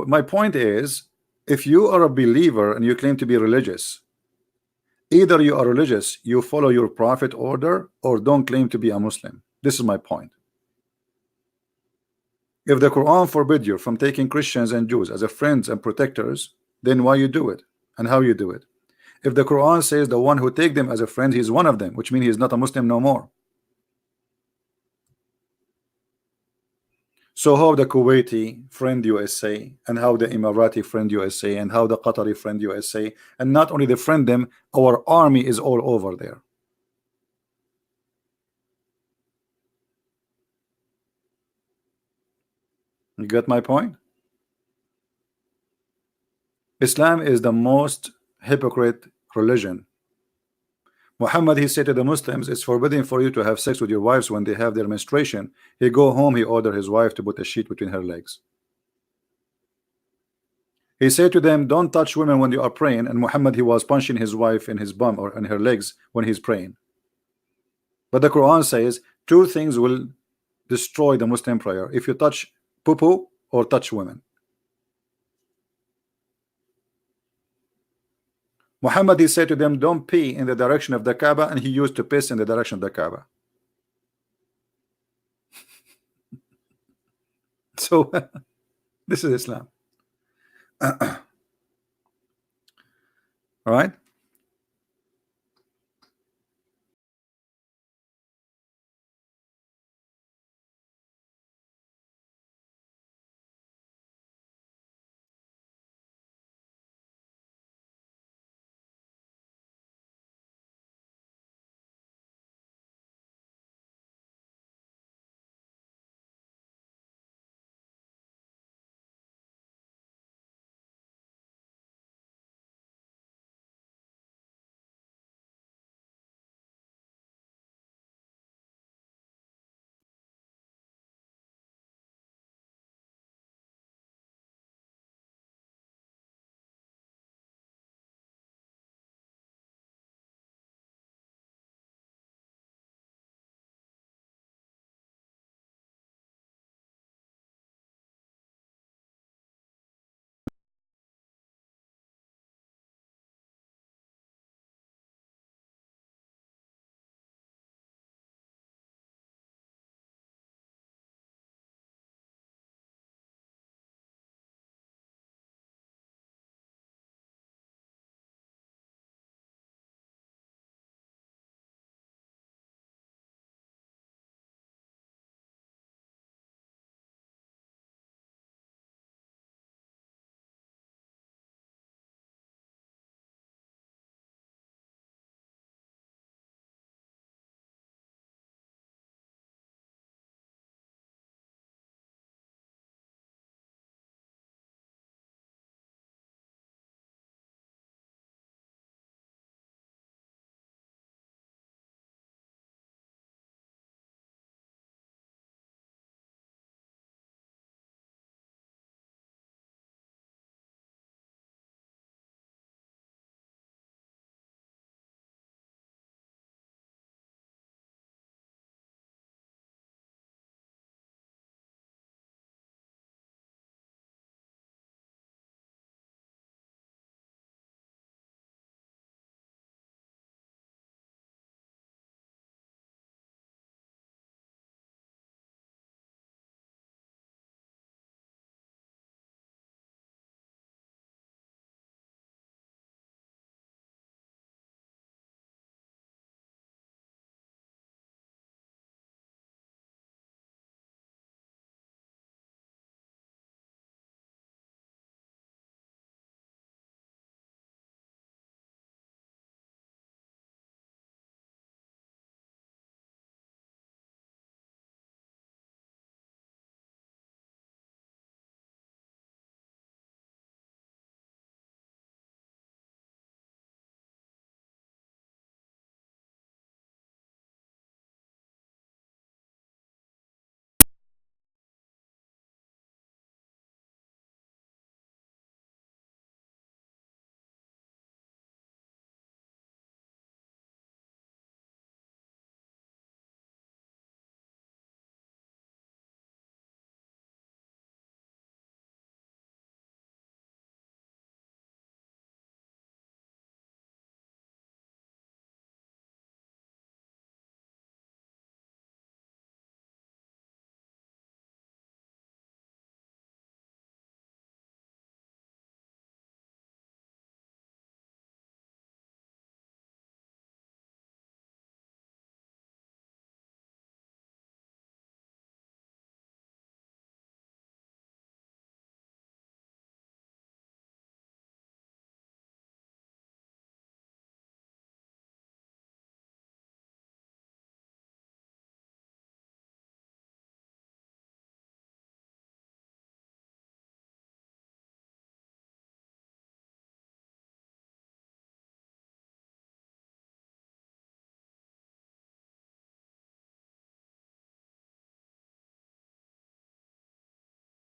my point is, if you are a believer and you claim to be religious, either you are religious, you follow your prophet order, or don't claim to be a Muslim. This is my point. If the Quran forbid you from taking Christians and Jews as a friends and protectors, then why you do it and how you do it? If the Quran says the one who take them as a friend, he's one of them, which means he's not a Muslim no more. So how the Kuwaiti friend USA, and how the Emirati friend USA, and how the Qatari friend USA, and not only the friend them, our army is all over there. You get my point? Islam is the most hypocrite religion. Muhammad, he said to the Muslims, it's forbidden for you to have sex with your wives when they have their menstruation. He go home, he order his wife to put a sheet between her legs. He said to them, don't touch women when you are praying, and Muhammad, he was punching his wife in his bum or in her legs when he's praying. But the Quran says two things will destroy the Muslim prayer: if you touch poo-poo or touch women. Muhammad, he said to them, don't pee in the direction of the Kaaba, and he used to piss in the direction of the Kaaba. So this is Islam. All right.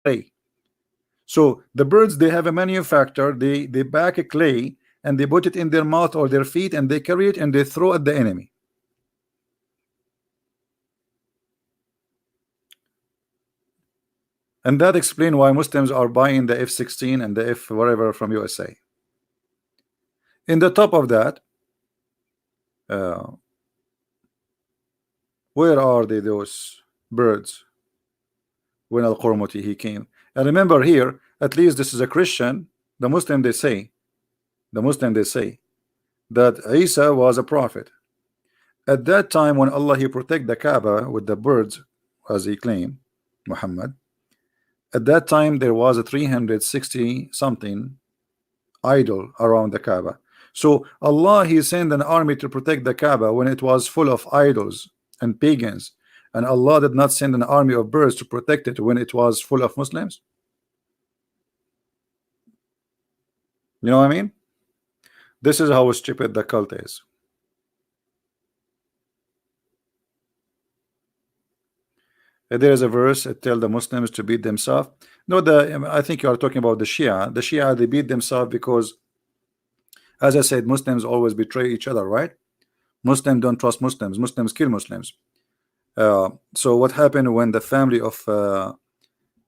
clay. So the birds, they have a manufacturer, they back a clay and they put it in their mouth or their feet and they carry it and they throw at the enemy. And that explains why Muslims are buying the F-16 and the F whatever from USA. In the top of that, uh, where are they, those birds? When Al-Qurmuti he came. And remember here, at least this is a Christian. The Muslim they say, that Isa was a prophet. At that time when Allah he protect the Kaaba with the birds, as he claimed, Muhammad. At that time there was a 360 something idol around the Kaaba. So Allah he sent an army to protect the Kaaba when it was full of idols and pagans, and Allah did not send an army of birds to protect it when it was full of Muslims. You know what I mean? This is how stupid the cult is. There is a verse that tell the Muslims to beat themselves. No, I think you are talking about the Shia. The Shia, they beat themselves because, as I said, Muslims always betray each other, right? Muslims don't trust Muslims. Muslims kill Muslims. So what happened when the family of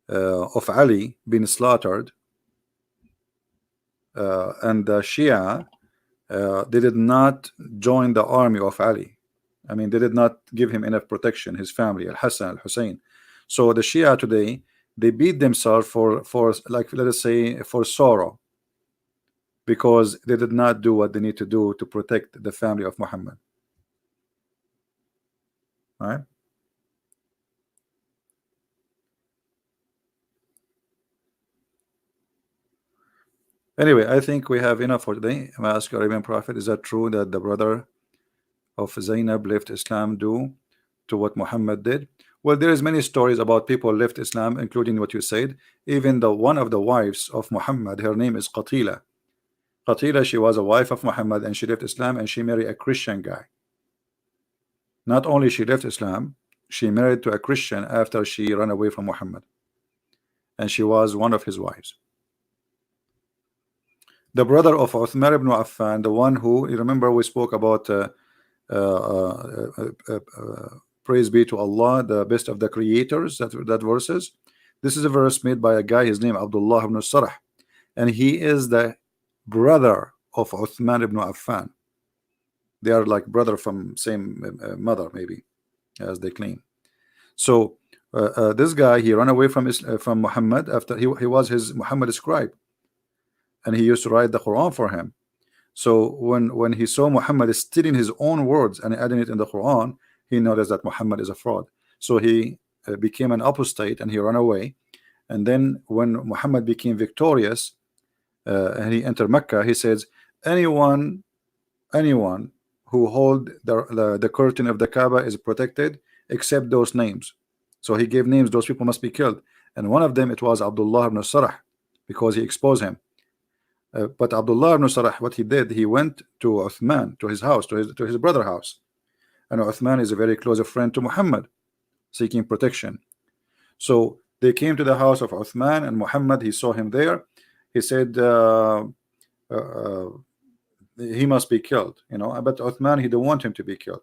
Ali been slaughtered, and the Shia, they did not join the army of Ali. I mean, they did not give him enough protection, his family, Al-Hassan, Al-Hussein. So the Shia today, they beat themselves for like, let us say, for sorrow, because they did not do what they need to do to protect the family of Muhammad. All right. Anyway, I think we have enough for today. I'm ask you, Arabian Prophet, is that true that the brother of Zainab left Islam due to what Muhammad did? Well, there is many stories about people left Islam, including what you said. Even the one of the wives of Muhammad, her name is Qatila. Qatila, she was a wife of Muhammad and she left Islam and she married a Christian guy. Not only she left Islam, she married to a Christian after she ran away from Muhammad, and she was one of his wives. The brother of Uthman ibn Affan, the one who, you remember we spoke about praise be to Allah, the best of the creators, that verses. This is a verse made by a guy, his name Abdullah ibn Sarh, and he is the brother of Uthman ibn Affan. They are like brother from same mother, maybe, as they claim. So this guy, he ran away from Muhammad after he was his Muhammad scribe, and he used to write the Quran for him. So when he saw Muhammad stealing his own words and adding it in the Quran, he noticed that Muhammad is a fraud. So he became an apostate and he ran away. And then when Muhammad became victorious and he entered Mecca, he says, anyone who hold the curtain of the Kaaba is protected except those names. So he gave names, those people must be killed. And one of them, it was Abdullah ibn Sarh, because he exposed him. But Abdullah ibn Sarh, what he did, he went to Uthman, to his house, to his brother's house. And Uthman is a very close friend to Muhammad, seeking protection. So they came to the house of Uthman, and Muhammad, he saw him there. He said he must be killed, you know. But Uthman, he didn't want him to be killed.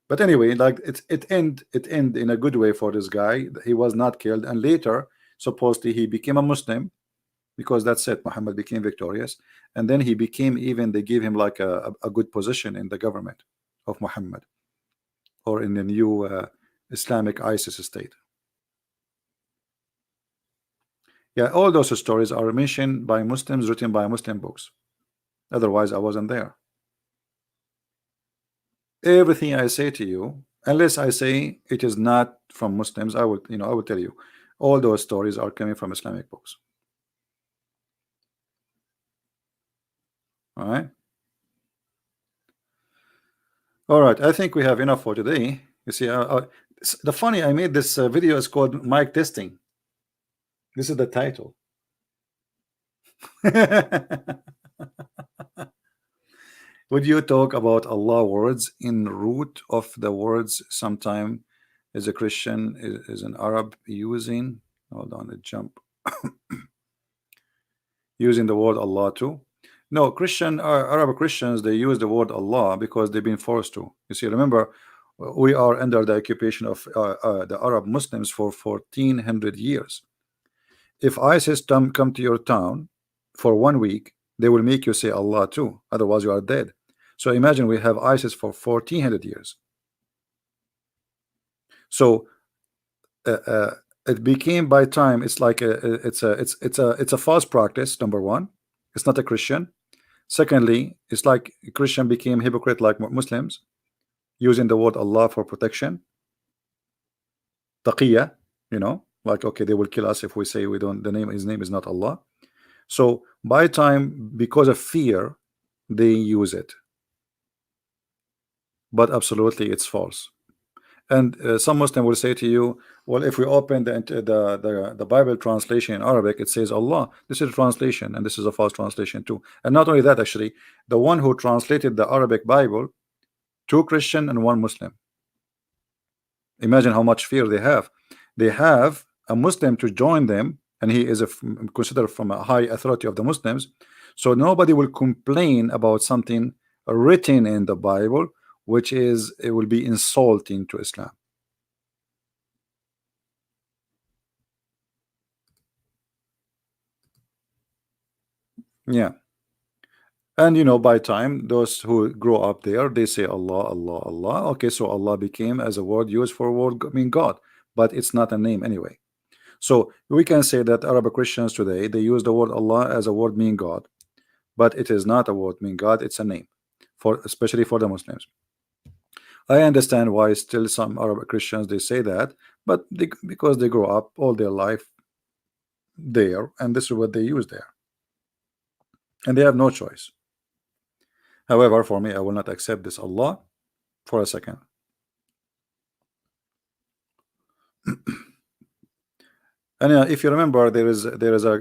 But anyway, like it end in a good way for this guy. He was not killed, and later supposedly he became a Muslim, because that's it. Muhammad became victorious, and then he became, even they gave him like a good position in the government of Muhammad, or in the new Islamic ISIS state. Yeah, all those stories are mentioned by Muslims, written by Muslim books. Otherwise, I wasn't there. Everything I say to you, unless I say it is not from Muslims, I will, I will tell you. All those stories are coming from Islamic books. All right. All right. I think we have enough for today. You see, the funny, I made this video is called mic testing. This is the title. Would you talk about Allah words in root of the words sometime as a Christian is an Arab using? Hold on, it jump. Using the word Allah too. No, Arab Christians, they use the word Allah because they've been forced to. You see, remember, we are under the occupation of the Arab Muslims for 1400 years. If ISIS come to your town for 1 week, they will make you say Allah too, otherwise you are dead. So imagine we have ISIS for 1400 years. So it became by time, it's like it's a false practice. Number one, it's not a Christian. Secondly, it's like Christian became hypocrite like Muslims, using the word Allah for protection. Taqiyya, like, okay, they will kill us if we say we don't, his name is not Allah. So by time, because of fear, they use it, but absolutely it's false. And some Muslim will say to you, well, if we open the Bible translation in Arabic, it says Allah. This is a translation, and this is a false translation too. And not only that, actually, the one who translated the Arabic Bible, 2 Christian and 1 Muslim. Imagine how much fear they have. They have a Muslim to join them, and he is considered from a high authority of the Muslims. So nobody will complain about something written in the Bible, which is, it will be insulting to Islam. Yeah. And by time, those who grow up there, they say Allah, Allah, Allah. Okay, so Allah became as a word used for word mean God, but it's not a name anyway. So we can say that Arab Christians today, they use the word Allah as a word mean God, but it is not a word mean God, it's a name, especially for the Muslims. I understand why still some Arab Christians they say that, but because they grow up all their life there, and this is what they use there, and they have no choice. However, for me, I will not accept this Allah for a second. And if you remember, there is a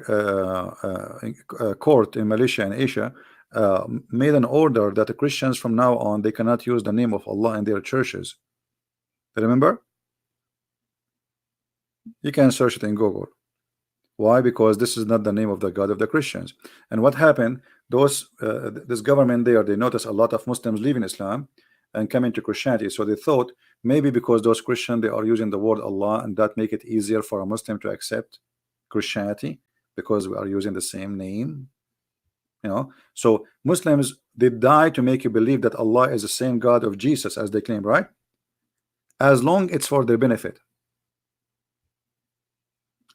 court in Malaysia and Asia made an order that the Christians from now on, they cannot use the name of Allah in their churches. Remember? You can search it in Google. Why? Because this is not the name of the God of the Christians. And what happened? This government there, they noticed a lot of Muslims leaving Islam and coming to Christianity. So they thought maybe because those Christians, they are using the word Allah, and that make it easier for a Muslim to accept Christianity because we are using the same name. So Muslims, they die to make you believe that Allah is the same God of Jesus as they claim, right? As long it's for their benefit.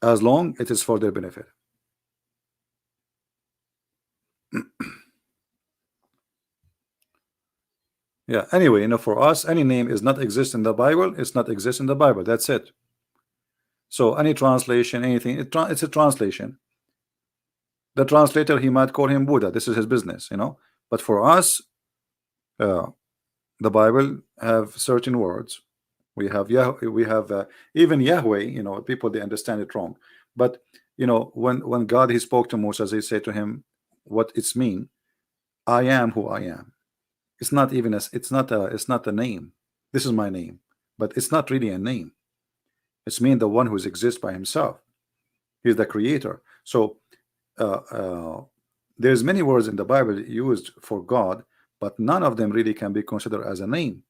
As long it is for their benefit. Yeah, anyway, for us, any name is not exist in the Bible, it's not exist in the Bible. That's it. So any translation, anything, it's a translation. The translator, he might call him Buddha. This is his business, But for us, the Bible have certain words. We have even Yahweh. People, they understand it wrong. But when God, he spoke to Moses, he said to him, what it's mean, I am who I am. It's not even it's not a name. This is my name, but it's not really a name. It's mean the one who exists by himself. He's the creator. So there's many words in the Bible used for God, but none of them really can be considered as a name.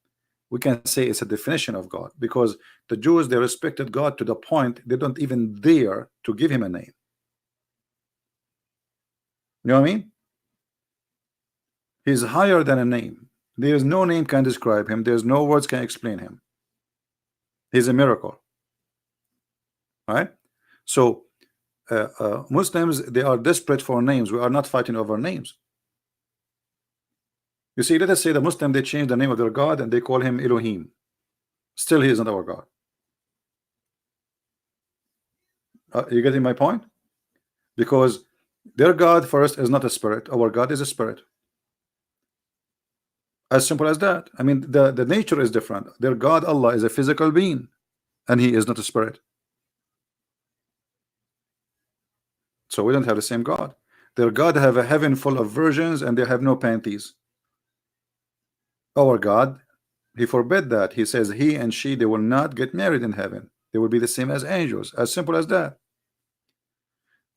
We can say it's a definition of God, because the Jews, they respected God to the point they don't even dare to give him a name. You know what I mean? He's higher than a name. There is no name can describe him. There's no words can explain him. He's a miracle. All right? So Muslims, they are desperate for names. We are not fighting over names. You see, let us say the Muslim, they change the name of their God and they call him Elohim. Still, he is not our God. You getting my point? Because their God first is not a spirit. Our God is a spirit. As simple as that. I mean, the nature is different. Their God, Allah, is a physical being, and he is not a spirit. So we don't have the same God. Their God have a heaven full of virgins, and they have no panties. Our God, he forbid that. He says he and she, they will not get married in heaven. They will be the same as angels. As simple as that.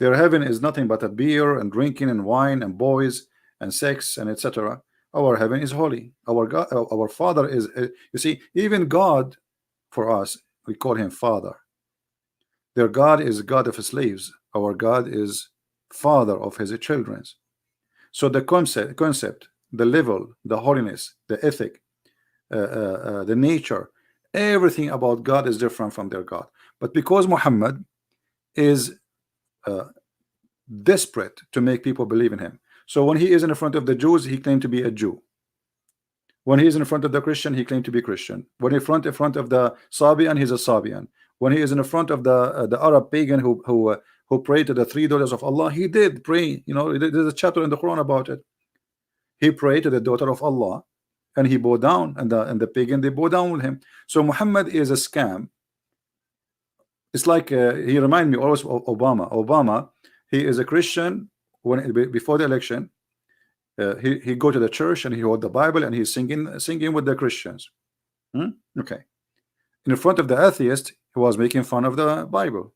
Their heaven is nothing but a beer and drinking and wine and boys and sex and etc. Our heaven is holy. Our God, our Father is. You see, even God for us, we call him Father. Their God is God of slaves. Our God is Father of his children. So the concept, the level, the holiness, the ethic, the nature, everything about God is different from their God. But because Muhammad is uh, desperate to make people believe in him, so when he is in front of the Jews, he claimed to be a Jew. When he is in front of the Christian, he claimed to be Christian. When in front of the Sabian, he's a Sabian. When he is in front of the Arab pagan who prayed to the three daughters of Allah, he did pray. You know, there's a chapter in the Quran about it. He prayed to the daughter of Allah, and he bowed down, and the pagan, they bowed down with him. So Muhammad is a scam. It's like he remind me always of Obama. Obama, he is a Christian. When before the election, he go to the church and he hold the Bible and he's singing with the Christians. Okay. In front of the atheist, he was making fun of the Bible.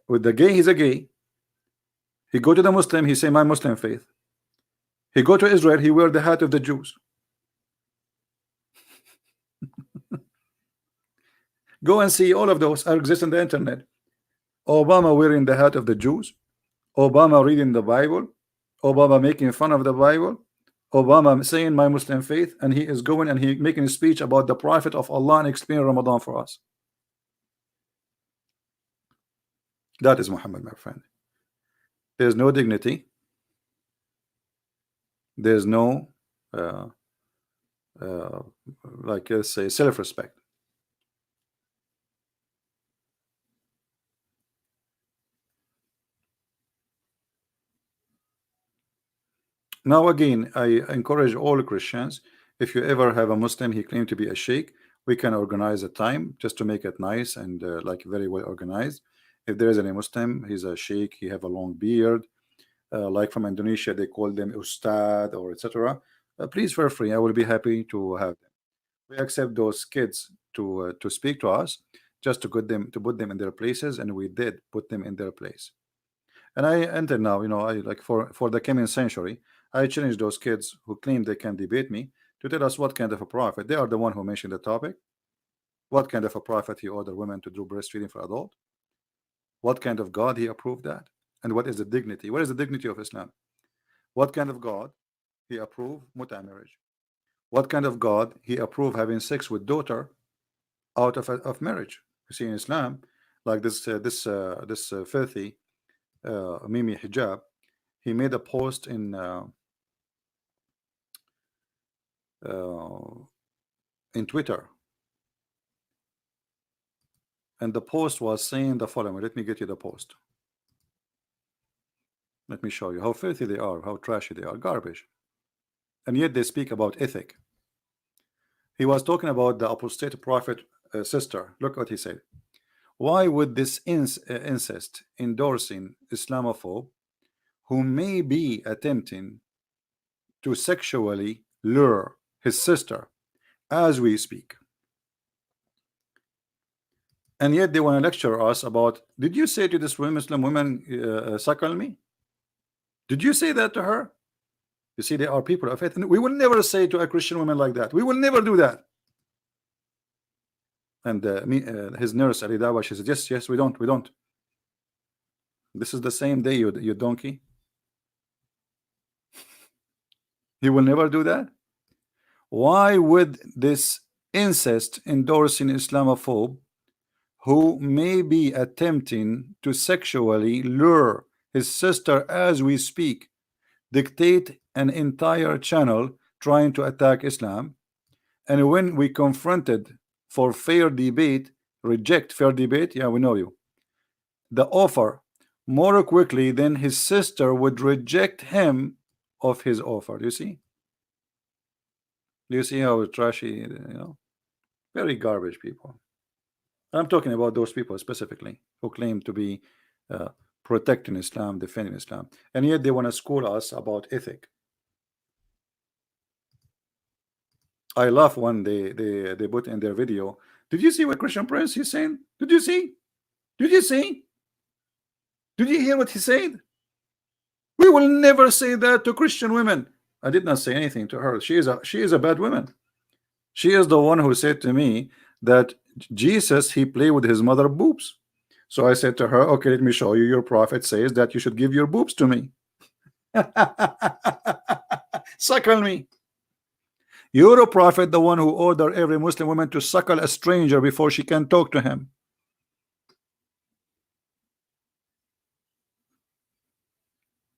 With the gay, he's a gay. He go to the Muslim, he say my Muslim faith. He go to Israel, he wear the hat of the Jews. Go and see, all of those exist on the internet. Obama wearing the hat of the Jews, Obama reading the Bible, Obama making fun of the Bible, Obama saying my Muslim faith, and he is going and he making a speech about the Prophet of Allah and explaining Ramadan for us. That is Muhammad, my friend. There's no dignity. There's no like let's say self-respect. Now again, I encourage all Christians, if you ever have a Muslim, he claimed to be a sheikh, we can organize a time just to make it nice and like very well organized. If there is any Muslim, he's a sheikh, he have a long beard, like from Indonesia, they call them ustad or etc. Please feel free, I will be happy to have them. We accept those kids to speak to us, just to put them in their places, and we did put them in their place. And I enter now, you know, I like for the coming century, I challenge those kids who claim they can debate me to tell us what kind of a prophet. They are the one who mentioned the topic. What kind of a prophet he ordered women to do breastfeeding for adult? What kind of God he approved that? And what is the dignity? What is the dignity of Islam? What kind of God he approved muta marriage? What kind of God he approved having sex with daughter out of marriage? You see in Islam, like this filthy Mimi Hijab, he made a post in Twitter, and the post was saying the following. Let me get you the post. Let me show you how filthy they are, how trashy they are, garbage. And yet they speak about ethic. He was talking about the apostate prophet sister. Look what he said. Why would this incest endorsing Islamophobe who may be attempting to sexually lure his sister as we speak, and yet they want to lecture us about, did you say to this Muslim woman suckle me? Did you say that to her? You see, there are people of faith, and we will never say to a Christian woman like that. We will never do that. And his nurse Ali Dawa, she said, yes, we don't. This is the same day, you donkey. He will never do that. Why would this incest endorsing Islamophobe who may be attempting to sexually lure his sister as we speak dictate an entire channel trying to attack Islam, and when we confronted for fair debate, reject fair debate? Yeah, we know you. The offer more quickly than his sister would reject him of his offer. Do you see? Do you see how trashy, you know? Very garbage people. I'm talking about those people specifically who claim to be protecting Islam, defending Islam, and yet they want to school us about ethic. I laugh when they put in their video. Did you see what Christian Prince is saying? Did you see? Did you see? Did you hear what he said? We will never say that to Christian women. I did not say anything to her. She is a bad woman. She is the one who said to me that Jesus, he played with his mother boobs. So I said to her, okay, let me show you. Your prophet says that you should give your boobs to me. Suckle me. You're a prophet, the one who ordered every Muslim woman to suckle a stranger before she can talk to him.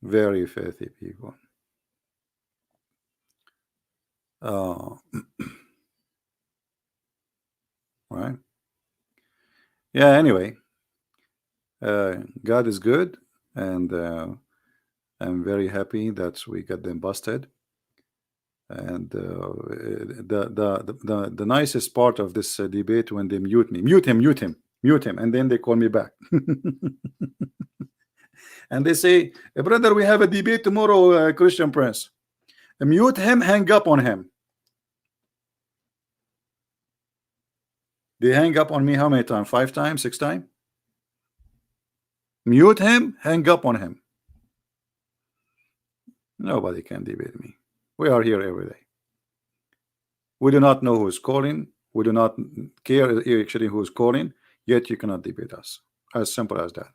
Very filthy people. Oh, right. Yeah, anyway, God is good, and I'm very happy that we got them busted. And the nicest part of this debate, when they mute him, and then they call me back. And they say, brother, we have a debate tomorrow, Christian Prince. Mute him, hang up on him. They hang up on me how many times? 5 times, 6 times? Mute him, hang up on him. Nobody can debate me. We are here every day. We do not know who is calling. We do not care actually who is calling, yet you cannot debate us. As simple as that.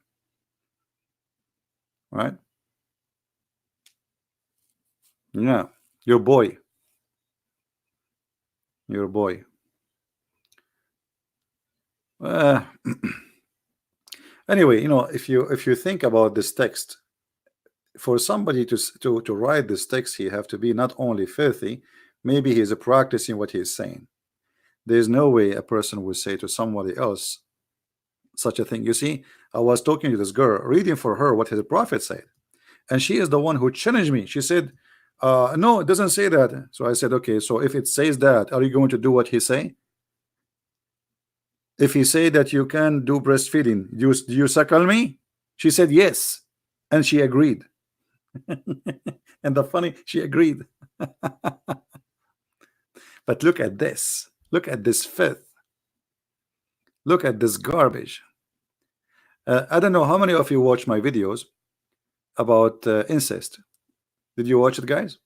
Right? Yeah. Your boy. Your boy. Anyway, you know, if you think about this text, for somebody to write this text, he have to be not only filthy, maybe he is practicing what he is saying. There's no way a person would say to somebody else such a thing. You see, I was talking to this girl, reading for her what his prophet said, and she is the one who challenged me. She said, no, it doesn't say that. So I said, okay, so if it says that, are you going to do what he say? If he say that you can do breastfeeding, do you suckle me? She said yes, and she agreed. And the funny, she agreed. But look at this. Look at this filth. Look at this garbage. I don't know how many of you watch my videos about incest. Did you watch it, guys?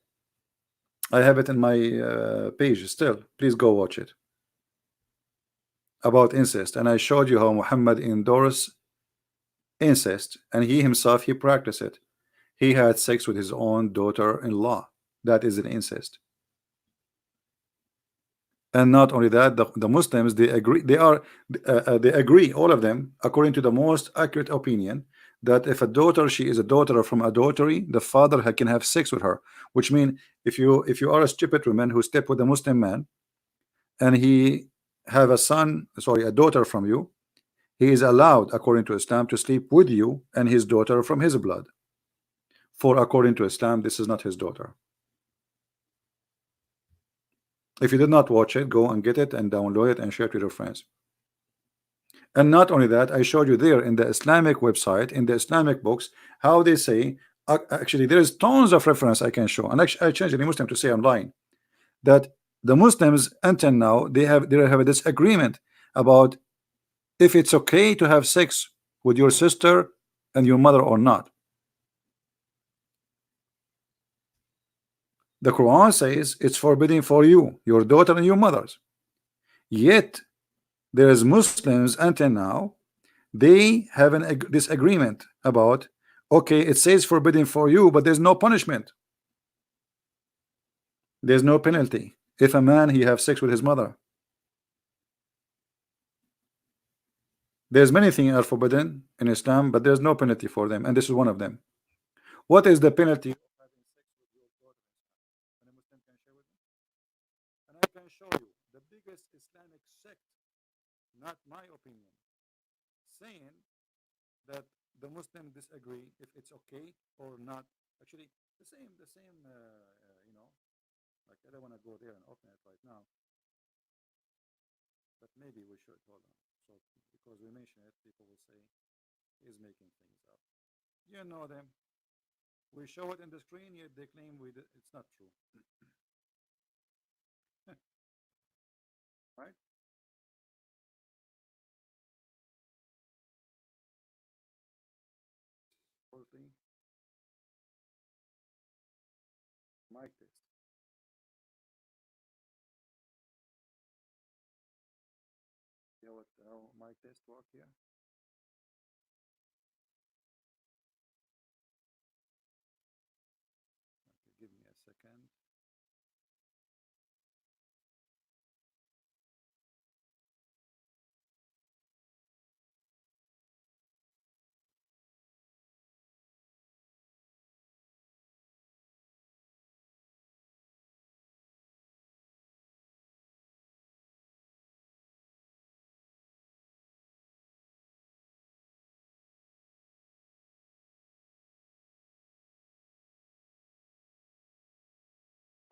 I have it in my page still. Please go watch it. About incest. And I showed you how Muhammad endorsed incest, and he himself, he practiced it. He had sex with his own daughter-in-law. That is an incest. And not only that, the Muslims, they agree, they agree, all of them, according to the most accurate opinion, that if a daughter, she is a daughter from adultery, the father can have sex with her. Which means if you are a stupid woman who step with a Muslim man, and he have a son, sorry, a daughter from you, he is allowed, according to Islam, to sleep with you and his daughter from his blood. For according to Islam, this is not his daughter. If you did not watch it, go and get it and download it and share it with your friends. And not only that, I showed you there in the Islamic website, in the Islamic books, how they say, actually there is tons of reference I can show, and actually I changed any Muslim to say I'm lying, that the Muslims until now they have a disagreement about if it's okay to have sex with your sister and your mother or not. The Quran says it's forbidden for you, your daughter and your mothers. Yet there is Muslims until now, they have an disagreement about, okay, it says forbidden for you, but there's no punishment. There's no penalty if a man he have sex with his mother. There's many things are forbidden in Islam, but there's no penalty for them, and this is one of them. What is the penalty of having sex with your daughter? And a Muslim can share with me? And I can show you the biggest Islamic sect, not my opinion, saying that the Muslim disagree if it's okay or not. Actually, the same, you know, like I don't want to go there and open it right now, but maybe we should hold on. So because we mention it, people will say he's making things up. You know them. We show it in the screen, yet they claim it's not true. Right? 40. Mic test. Yeah, what how mic test work here? Okay, give me a second.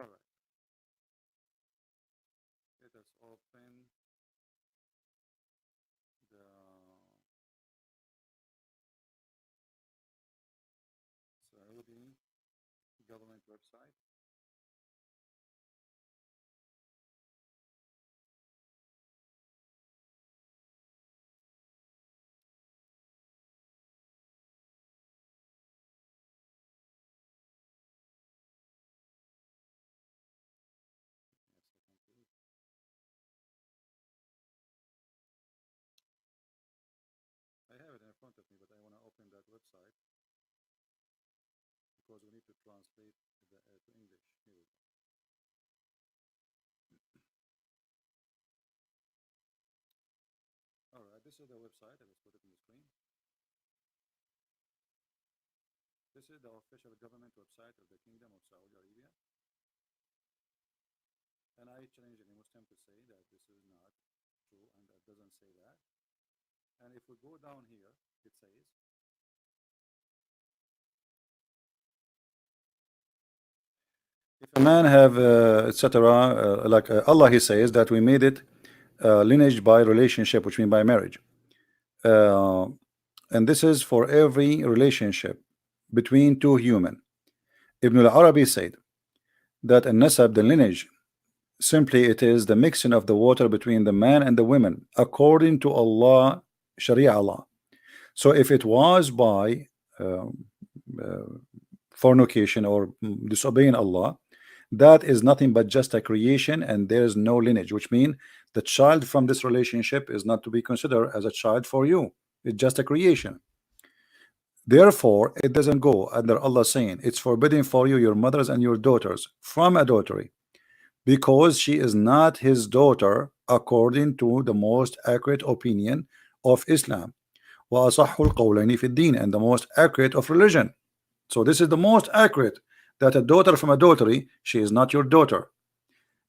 All right, let us open the Saudi government website. I have it in front of me, but I want to open that website because we need to translate to English. Here we go. All right, this is the website. I just put it on the screen. This is the official government website of the Kingdom of Saudi Arabia. And I challenge any Muslim to say that this is not true and that doesn't say that. And if we go down here, it says, if a man have etc. Like Allah, he says that we made it lineage by relationship, which means by marriage. Uh, and this is for every relationship between two human. Ibn al-Arabi said that a nasab, the lineage, simply it is the mixing of the water between the man and the women according to Allah, Sharia Allah. So if it was by fornication or disobeying Allah, that is nothing but just a creation, and there is no lineage, which means the child from this relationship is not to be considered as a child for you. It's just a creation. Therefore, it doesn't go under Allah saying it's forbidden for you, your mothers and your daughters from adultery, because she is not his daughter according to the most accurate opinion of Islam, وأصح القولين في الدين, and the most accurate of religion. So this is the most accurate, that a daughter from adultery, she is not your daughter.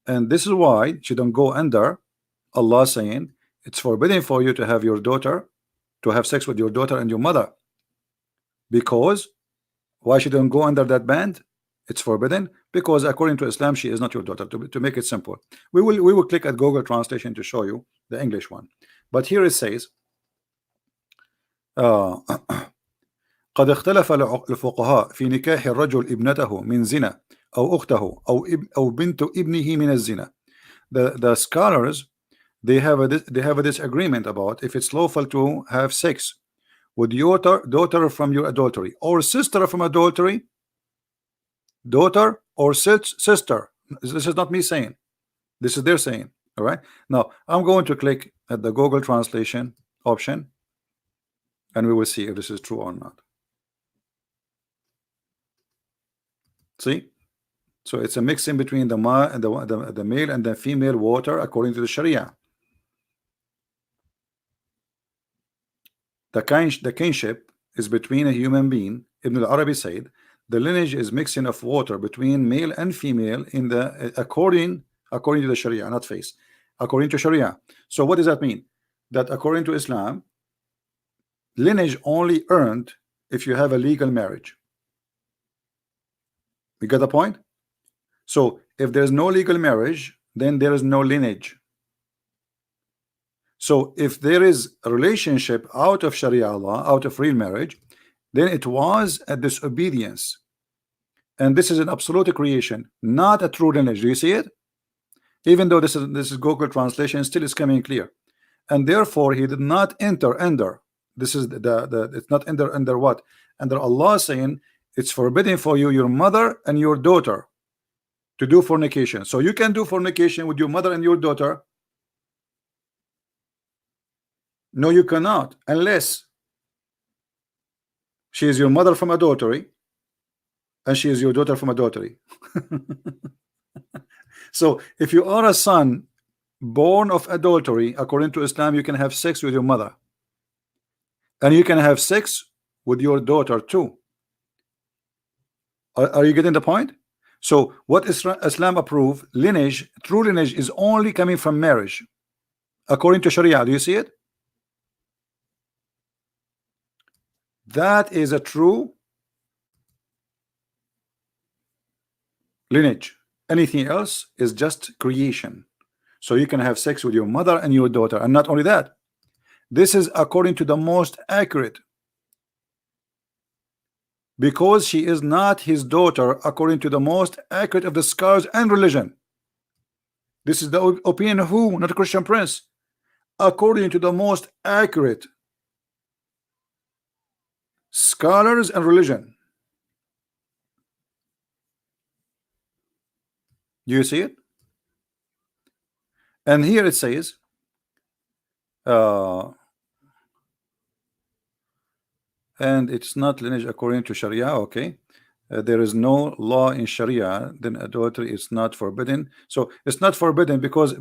And this is why she don't go under Allah saying it's forbidden for you to have your daughter, to have sex with your daughter and your mother. Because why she don't go under that band? It's forbidden because according to Islam she is not your daughter. To make it simple, we will click at Google translation to show you the English one. But here it says قد اختلف الفقهاء في نكاح الرجل ابنته من زنا أو أخته أو بنت ابنه من الزنا. The scholars, they have a disagreement about if it's lawful to have sex with your daughter from your adultery or sister from adultery, daughter or sister. This is not me saying, this is their saying. All right, now I'm going to click at the Google translation option and we will see if this is true or not. See, so it's a mixing between the male and the female water according to the Sharia. The kinship is between a human being. Ibn al-Arabi said the lineage is mixing of water between male and female in the according to the Sharia, not face, according to Sharia. So what does that mean? That according to Islam, lineage only earned if you have a legal marriage. You got the point? So if there's no legal marriage, then there is no lineage. So if there is a relationship out of Sharia law, out of real marriage, then it was a disobedience. And this is an absolute creation, not a true lineage. Do you see it? Even though this is Google translation, still is coming clear. And therefore he did not enter under. This is it's not under what? under Allah saying it's forbidden for you, your mother and your daughter, to do fornication. So you can do fornication with your mother and your daughter? No, you cannot, unless she is your mother from adultery and she is your daughter from adultery. So if you are a son born of adultery, according to Islam, you can have sex with your mother and you can have sex with your daughter too. Are you getting the point? So what Islam approve, lineage, true lineage, is only coming from marriage according to Sharia. Do you see it? That is a true lineage. Anything else is just creation. So you can have sex with your mother and your daughter, and not only that, this is according to the most accurate, because she is not his daughter according to the most accurate of the scholars and religion. This is the opinion of who? Not a Christian Prince. According to the most accurate scholars and religion. Do you see it? And here it says and it's not lineage according to Sharia. Okay, there is no law in Sharia, then adultery is not forbidden. So it's not forbidden because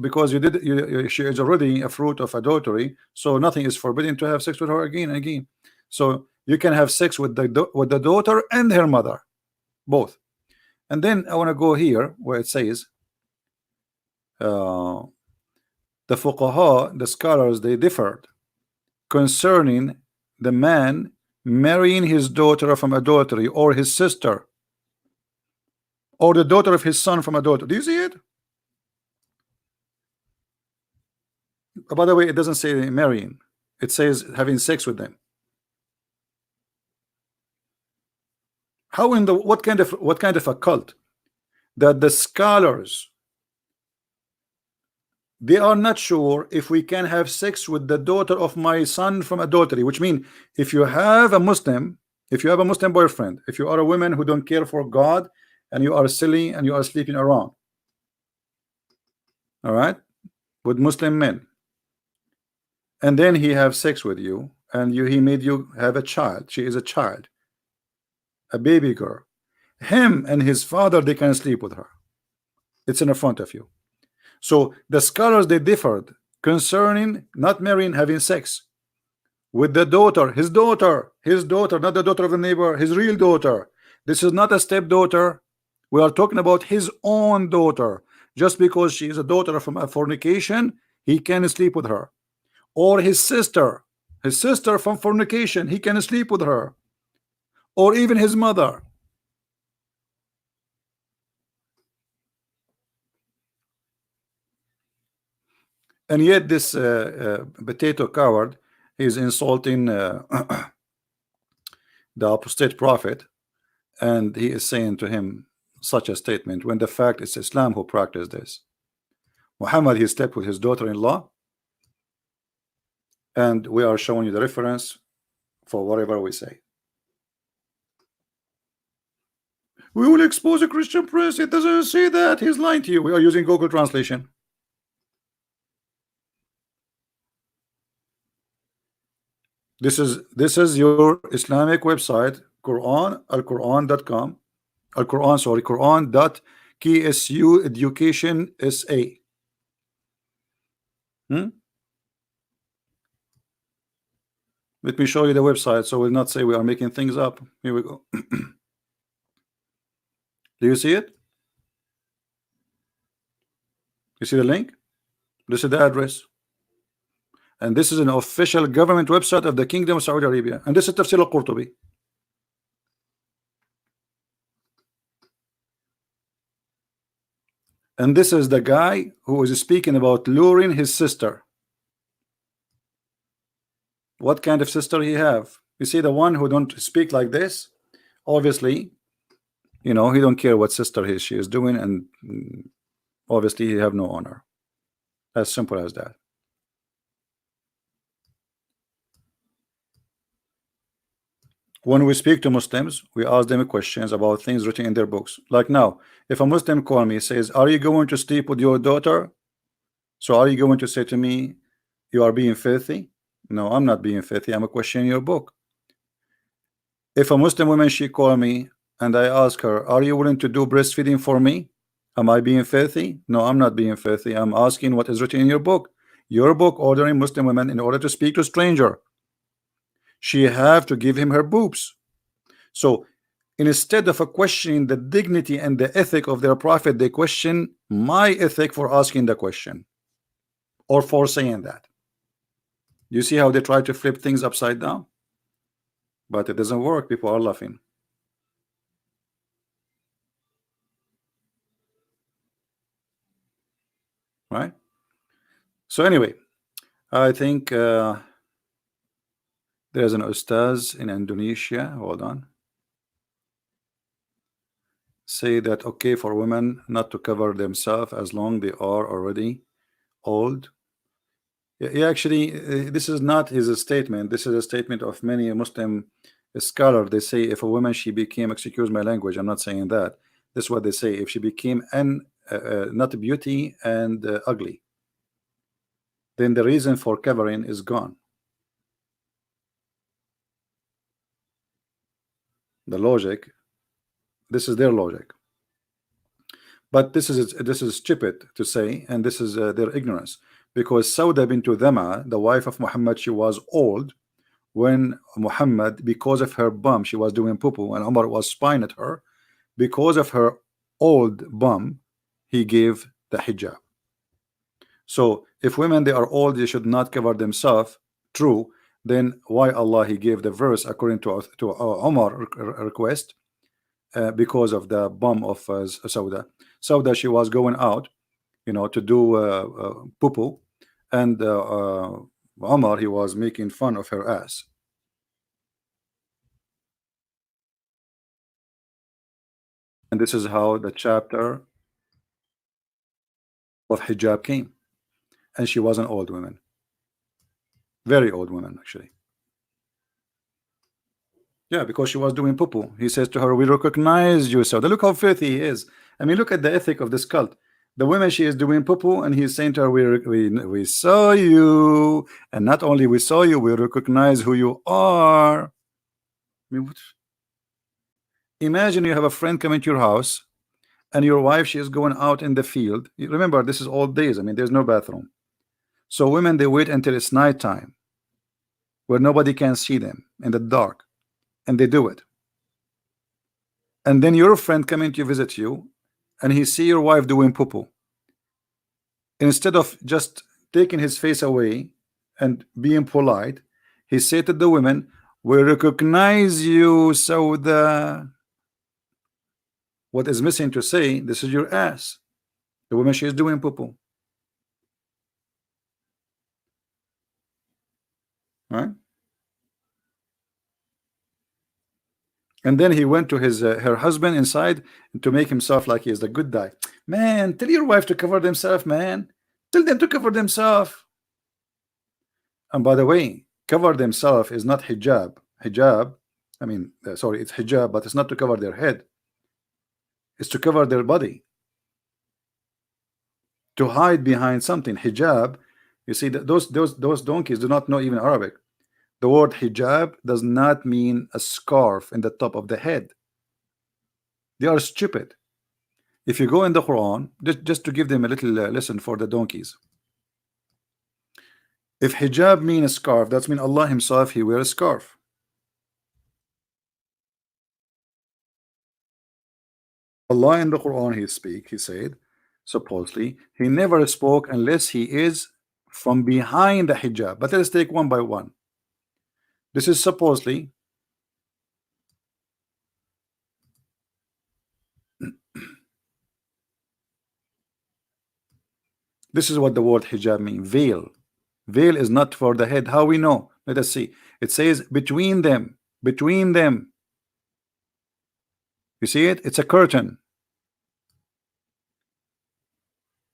she is already a fruit of adultery, so nothing is forbidden to have sex with her again and again. So you can have sex with the daughter and her mother, both. And then I want to go here where it says the fuqaha, the scholars, they differed concerning the man marrying his daughter from adultery, or his sister, or the daughter of his son from adultery. Do you see it? By the way, it doesn't say marrying, it says having sex with them. How in the what kind of a cult that the scholars, they are not sure if we can have sex with the daughter of my son from adultery, which means if you have a Muslim, boyfriend, if you are a woman who don't care for God and you are silly and you are sleeping around, all right, with Muslim men, and then he have sex with you and he made you have a child, she is a child, a baby girl, him and his father, they can sleep with her. It's in front of you. So the scholars, they differed concerning not marrying, having sex with the daughter, his daughter, not the daughter of the neighbor, his real daughter. This is not a stepdaughter. We are talking about his own daughter. Just because she is a daughter from a fornication, he can sleep with her. Or his sister from fornication, he can sleep with her. Or even his mother. And yet this potato coward is insulting the apostate prophet, and he is saying to him such a statement when the fact is Islam who practiced this. Muhammad, he slept with his daughter-in-law, and we are showing you the reference for whatever we say. We will expose a Christian Prince. It doesn't say that. He's lying to you. We are using Google translation. This is your Islamic website, Quran, alquran.com, Al-Quran, sorry, Quran.ksu education SA. Let me show you the website so we'll not say we are making things up. Here we go. Do you see it? You see the link? This is the address. And this is an official government website of the Kingdom of Saudi Arabia. And this is Tafsir al-Qurtubi. And this is the guy who is speaking about luring his sister. What kind of sister he have? You see, the one who don't speak like this, obviously, you know, he don't care what sister she is doing, and obviously he have no honor. As simple as that. When we speak to Muslims, we ask them questions about things written in their books. Like now, if a Muslim call me says, "Are you going to sleep with your daughter?" So are you going to say to me, "You are being filthy"? No, I'm not being filthy. I'm questioning your book. If a Muslim woman she call me and I ask her, "Are you willing to do breastfeeding for me?" Am I being filthy? No, I'm not being filthy. I'm asking what is written in your book. Your book ordering Muslim women in order to speak to a stranger, she have to give him her boobs. So instead of a questioning the dignity and the ethic of their prophet, they question my ethic for asking the question or for saying that. You see how they try to flip things upside down? But it doesn't work. People are laughing. Right? So anyway, I think there's an ustaz in Indonesia. Hold on. Say that okay for women not to cover themselves as long they are already old. Yeah, actually, this is not his statement. This is a statement of many Muslim scholars. They say if a woman she became, excuse my language, I'm not saying that. This is what they say. If she became not beauty and ugly, then the reason for covering is gone. The logic. This is their logic. But this is stupid to say, and this is their ignorance. Because Sauda bint Dhama, the wife of Muhammad, she was old when Muhammad, because of her bum, she was doing poo-poo, and Umar was spying at her. Because of her old bum, he gave the hijab. So if women they are old, they should not cover themselves. True. Then why Allah he gave the verse according to Umar request? Because of the bum of Sauda. Sauda, she was going out, to do poo-poo, and Umar he was making fun of her ass. And this is how the chapter of hijab came. And she was an old woman, very old woman actually. Yeah, because she was doing poo-poo. He says to her, "We recognize you, Sauda." Look how filthy he is. I mean, look at the ethic of this cult. The woman she is doing poo-poo, and he's saying to her, "We saw you, and not only we saw you, we recognize who you are." I mean, imagine you have a friend coming to your house, and your wife she is going out in the field. Remember, this is old days. I mean, there's no bathroom, so women they wait until it's nighttime, where nobody can see them in the dark, and they do it. And then your friend coming to visit you, and he see your wife doing poo-poo. Instead of just taking his face away and being polite, he said to the women, "We recognize you." So what is missing to say, this is your ass. The woman she is doing poo-poo. Right? And then he went to his her husband inside to make himself like he is the good guy. Man, tell your wife to cover themselves, man. Tell them to cover themselves. And by the way, cover themselves is not hijab. Hijab, I mean, sorry, it's hijab, but it's not to cover their head. It's to cover their body. To hide behind something. Hijab, you see, that those donkeys do not know even Arabic. The word hijab does not mean a scarf in the top of the head. They are stupid. If you go in the Quran, just to give them a little lesson for the donkeys. If hijab means a scarf, that's mean Allah himself he wears a scarf. Allah in the Quran he said supposedly he never spoke unless he is from behind the hijab. But let's take one by one. This is supposedly this is what the word hijab means. Veil. Veil is not for the head. How we know? Let us see. It says between them. Between them. You see it? It's a curtain.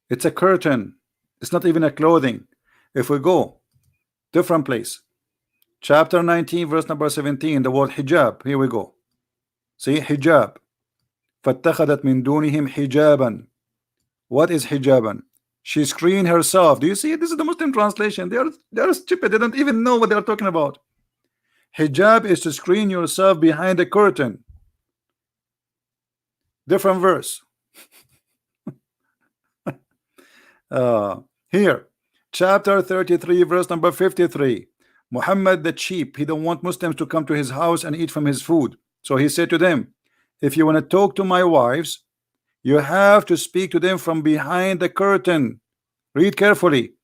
It's a curtain. It's not even a clothing. If we go different place, Chapter 19, verse number 17, the word hijab. Here we go. See, hijab. فَاتَّخَذَتْ مِن دُونِهِمْ حِجَابًا. What is hijaban? She screened herself. Do you see it? This is the Muslim translation. They are stupid. They don't even know what they are talking about. Hijab is to screen yourself behind a curtain. Different verse. Here, chapter 33, verse number 53. Muhammad the cheap, he don't want Muslims to come to his house and eat from his food. So he said to them, if you want to talk to my wives, you have to speak to them from behind the curtain. Read carefully.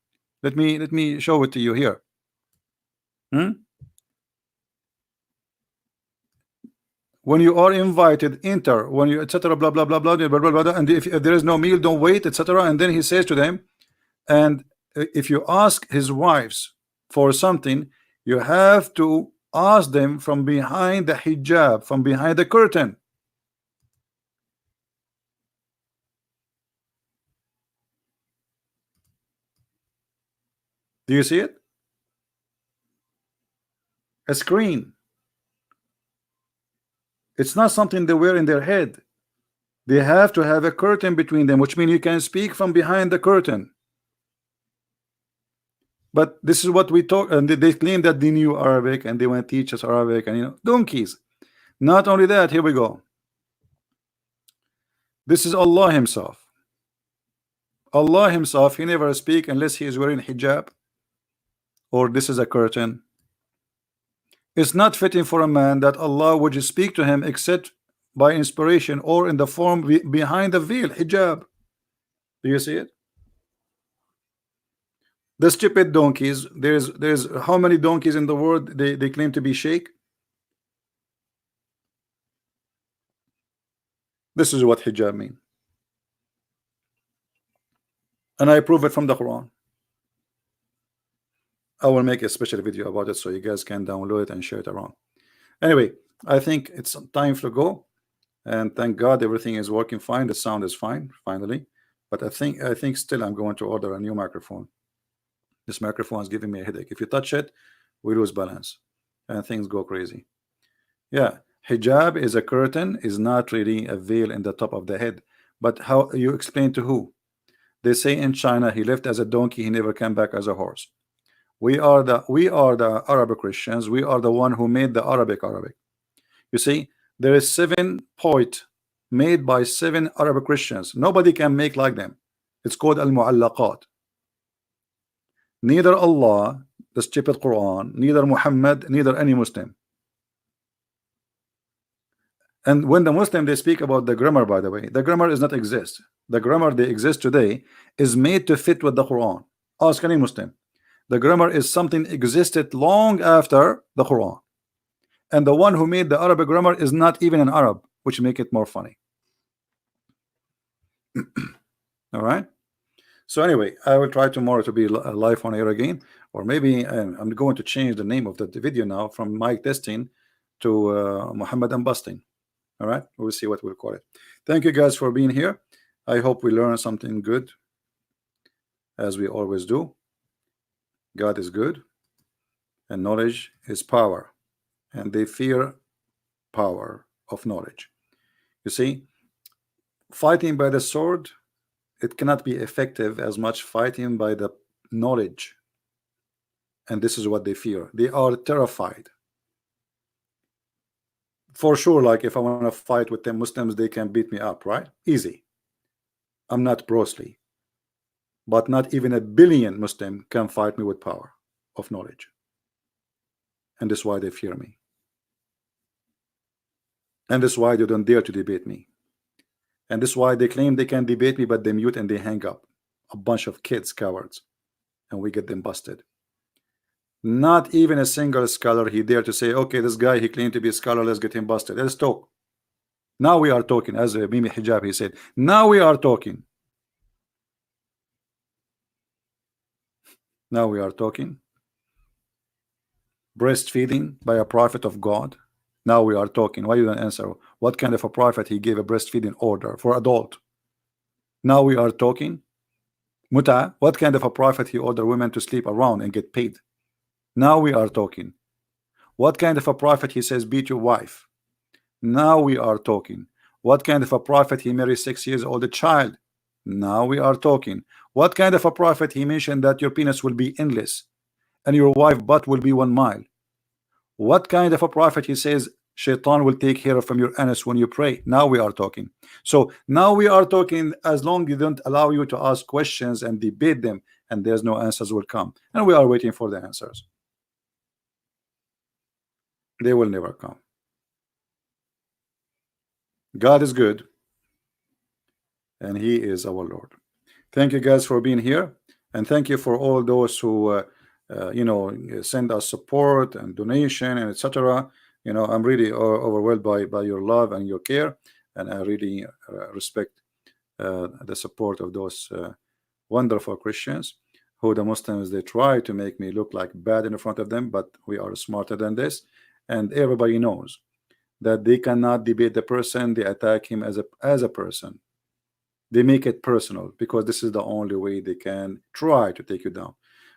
Let me show it to you here. When you are invited, enter. When you etc. Blah blah blah blah blah blah blah. And if there is no meal, don't wait, etc. And then he says to them, and if you ask his wives for something, you have to ask them from behind the hijab, from behind the curtain. Do you see it? A screen. It's not something they wear in their head. They have to have a curtain between them, which means you can speak from behind the curtain. But this is what we talk, and they claim that they knew Arabic and they want to teach us Arabic, and you know, donkeys. Not only that, here we go. This is Allah himself. Allah himself, he never speak unless he is wearing hijab, or this is a curtain. It's not fitting for a man that Allah would speak to him except by inspiration or in the form behind the veil, hijab. Do you see it? The stupid donkeys. There's how many donkeys in the world they claim to be sheikh? This is what hijab mean, and I prove it from the Quran. I will make a special video about it so you guys can download it and share it around. Anyway, I think it's time to go, and thank God everything is working fine. The sound is fine finally, but I think still I'm going to order a new microphone. This microphone is giving me a headache. If you touch it, we lose balance and things go crazy. Yeah, hijab is a curtain, is not really a veil in the top of the head. But how you explain to who? They say in China he left as a donkey, he never came back as a horse. We are the Arab Christians. We are the one who made the Arabic. You see, there is 7 poet made by 7 Arab Christians. Nobody can make like them. It's called al-mu'allaqat. Neither Allah, the stupid Quran, neither Muhammad, neither any Muslim. And when the Muslim they speak about the grammar, by the way, the grammar does not exist. The grammar they exist today is made to fit with the Quran. Ask any Muslim. The grammar is something existed long after the Quran, and the one who made the Arabic grammar is not even an Arab, which make it more funny. All right. So anyway, I will try tomorrow to be live on air again, or maybe I'm going to change the name of the video now from Mike Testing to Muhammad and Busting. All right, we'll see what we'll call it. Thank you guys for being here. I hope we learn something good, as we always do. God is good, and knowledge is power, and they fear power of knowledge. You see, fighting by the sword, it cannot be effective as much fighting by the knowledge, and this is what they fear. They are terrified. For sure, like if I want to fight with them Muslims, they can beat me up, right? Easy. I'm not Bruce Lee. But not even a billion Muslim can fight me with power of knowledge. And that's why they fear me. And that's why they don't dare to debate me. And that's why they claim they can debate me, but they mute and they hang up. A bunch of kids, cowards. And we get them busted. Not even a single scholar he dare to say, okay, this guy, he claimed to be a scholar, let's get him busted. Let's talk. Now we are talking. As Mimi Hijab, he said, now we are talking. Now we are talking. Breastfeeding by a prophet of God. Now we are talking. Why you don't answer? What kind of a prophet he gave a breastfeeding order for adult? Now we are talking. Muta, what kind of a prophet he ordered women to sleep around and get paid? Now we are talking. What kind of a prophet he says beat your wife? Now we are talking. What kind of a prophet he married 6 years old child? Now we are talking. What kind of a prophet he mentioned that your penis will be endless and your wife butt will be 1 mile? What kind of a prophet he says Shaitan will take care of from your anus when you pray? Now we are talking. So now we are talking, as long as you don't allow you to ask questions and debate them, and there's no answers will come, and we are waiting for the answers. They will never come. God is good, and He is our Lord. Thank you guys for being here, and thank you for all those who send us support and donation and etc. I'm really overwhelmed by your love and your care, and I really respect the support of those wonderful Christians who the Muslims, they try to make me look like bad in front of them, but we are smarter than this, and everybody knows that they cannot debate the person. They attack him as a person. They make it personal because this is the only way they can try to take you down.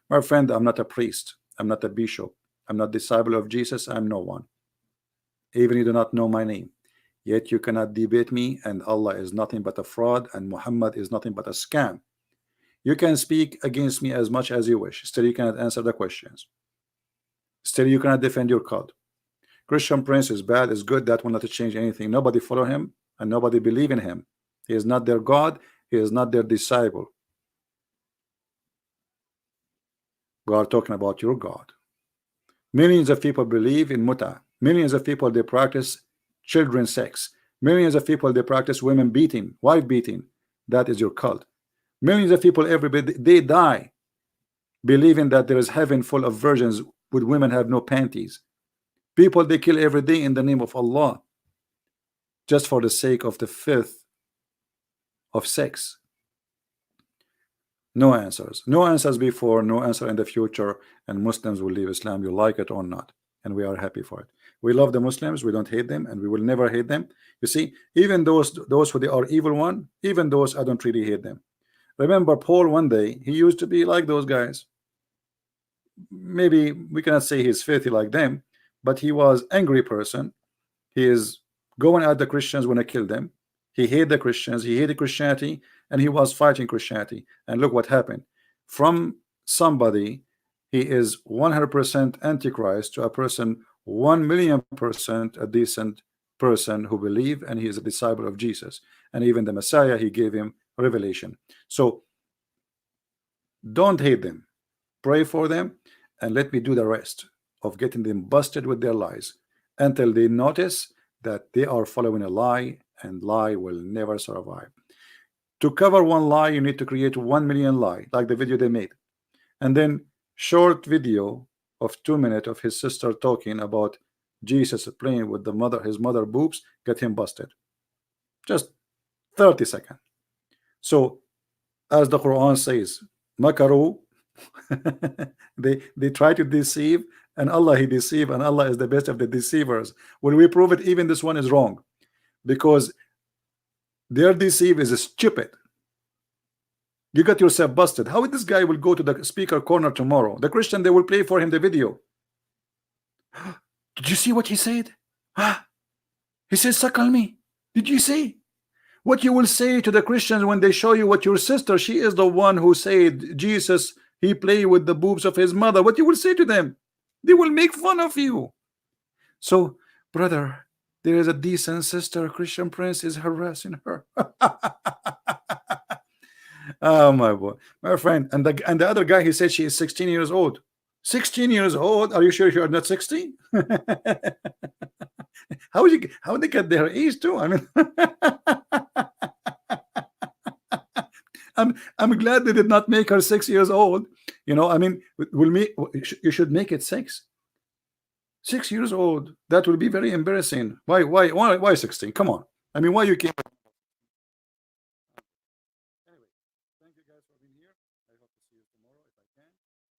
My friend, I'm not a priest, I'm not a bishop, I'm not disciple of Jesus, I'm no one. Even you do not know my name, yet you cannot debate me, and Allah is nothing but a fraud, and Muhammad is nothing but a scam. You can speak against me as much as you wish, still you cannot answer the questions, still you cannot defend your cult. Christian Prince is bad, is good, that will not change anything. Nobody follow him and nobody believe in him. He is not their God, he is not their disciple. We are talking about your God. Millions of people believe in muta. Millions of people, they practice children sex. Millions of people, they practice women beating, wife beating. That is your cult. Millions of people every day, they die believing that there is heaven full of virgins with women have no panties. People, they kill every day in the name of Allah, just for the sake of the filth of sex. No answers. No answers before, no answer in the future, and Muslims will leave Islam, you like it or not, and we are happy for it. We love the Muslims, we don't hate them, and we will never hate them. You see, even those who they are evil one, even those, I don't really hate them. Remember Paul, one day he used to be like those guys. Maybe we cannot say he's filthy like them, but he was angry person. He is going at the Christians when I kill them. He hated the Christians, he hated Christianity, and he was fighting Christianity. And look what happened. From somebody, he is 100% antichrist, to a person 1,000,000% a decent person who believe, and he is a disciple of Jesus. And even the Messiah, he gave him revelation. So don't hate them, pray for them, and let me do the rest of getting them busted with their lies until they notice that they are following a lie, and lie will never survive. To cover one lie, you need to create 1,000,000 lie, like the video they made, and then short video of 2 minutes of his sister talking about Jesus playing with his mother boobs, get him busted. Just 30 seconds. So as the Quran says, makaru, they try to deceive, and Allah, he deceive, and Allah is the best of the deceivers. When we prove it, even this one is wrong, because their deceive is stupid. You got yourself busted. How this guy will go to the speaker corner tomorrow? The Christian, they will play for him the video. Did you see what he said? He says, suckle me. Did you see what you will say to the Christians when they show you what your sister, she is the one who said Jesus, he played with the boobs of his mother? What you will say to them? They will make fun of you. So, brother, there is a decent sister, Christian Prince is harassing her. Oh my boy, my friend, and the other guy, he said she is 16 years old. 16 years old? Are you sure you are not 16? How they get their age too? I mean, I'm glad they did not make her 6 years old. I mean, you should make it 6. 6 years old. That will be very embarrassing. Why 16? Come on. I mean, why you can't? Anyway, thank you guys for being here. I hope to see you tomorrow if I can.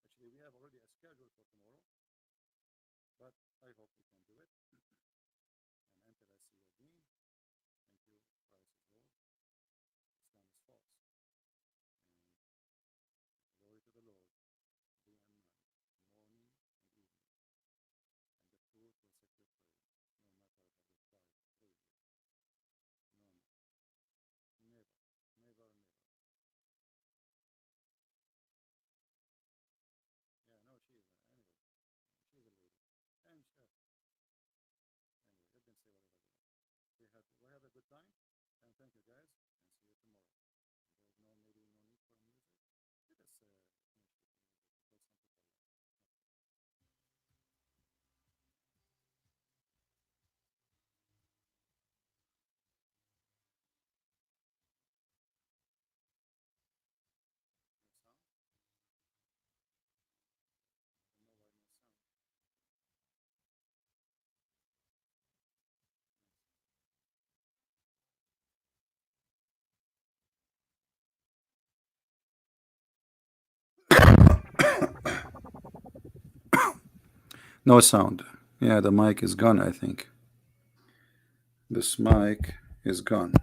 Actually, we have already a schedule for tomorrow, but I hope we can do it. And until I see you again, thank you. Christ is Lord. Islam is false. And glory to the Lord, day and night, morning and evening. And the thank you guys, and see you tomorrow. There's no maybe no need for music. Let us finish with the music because some people like it. Okay. No sound? I don't know why no sound. No sound. No sound. Yeah, the mic is gone, I think. This mic is gone.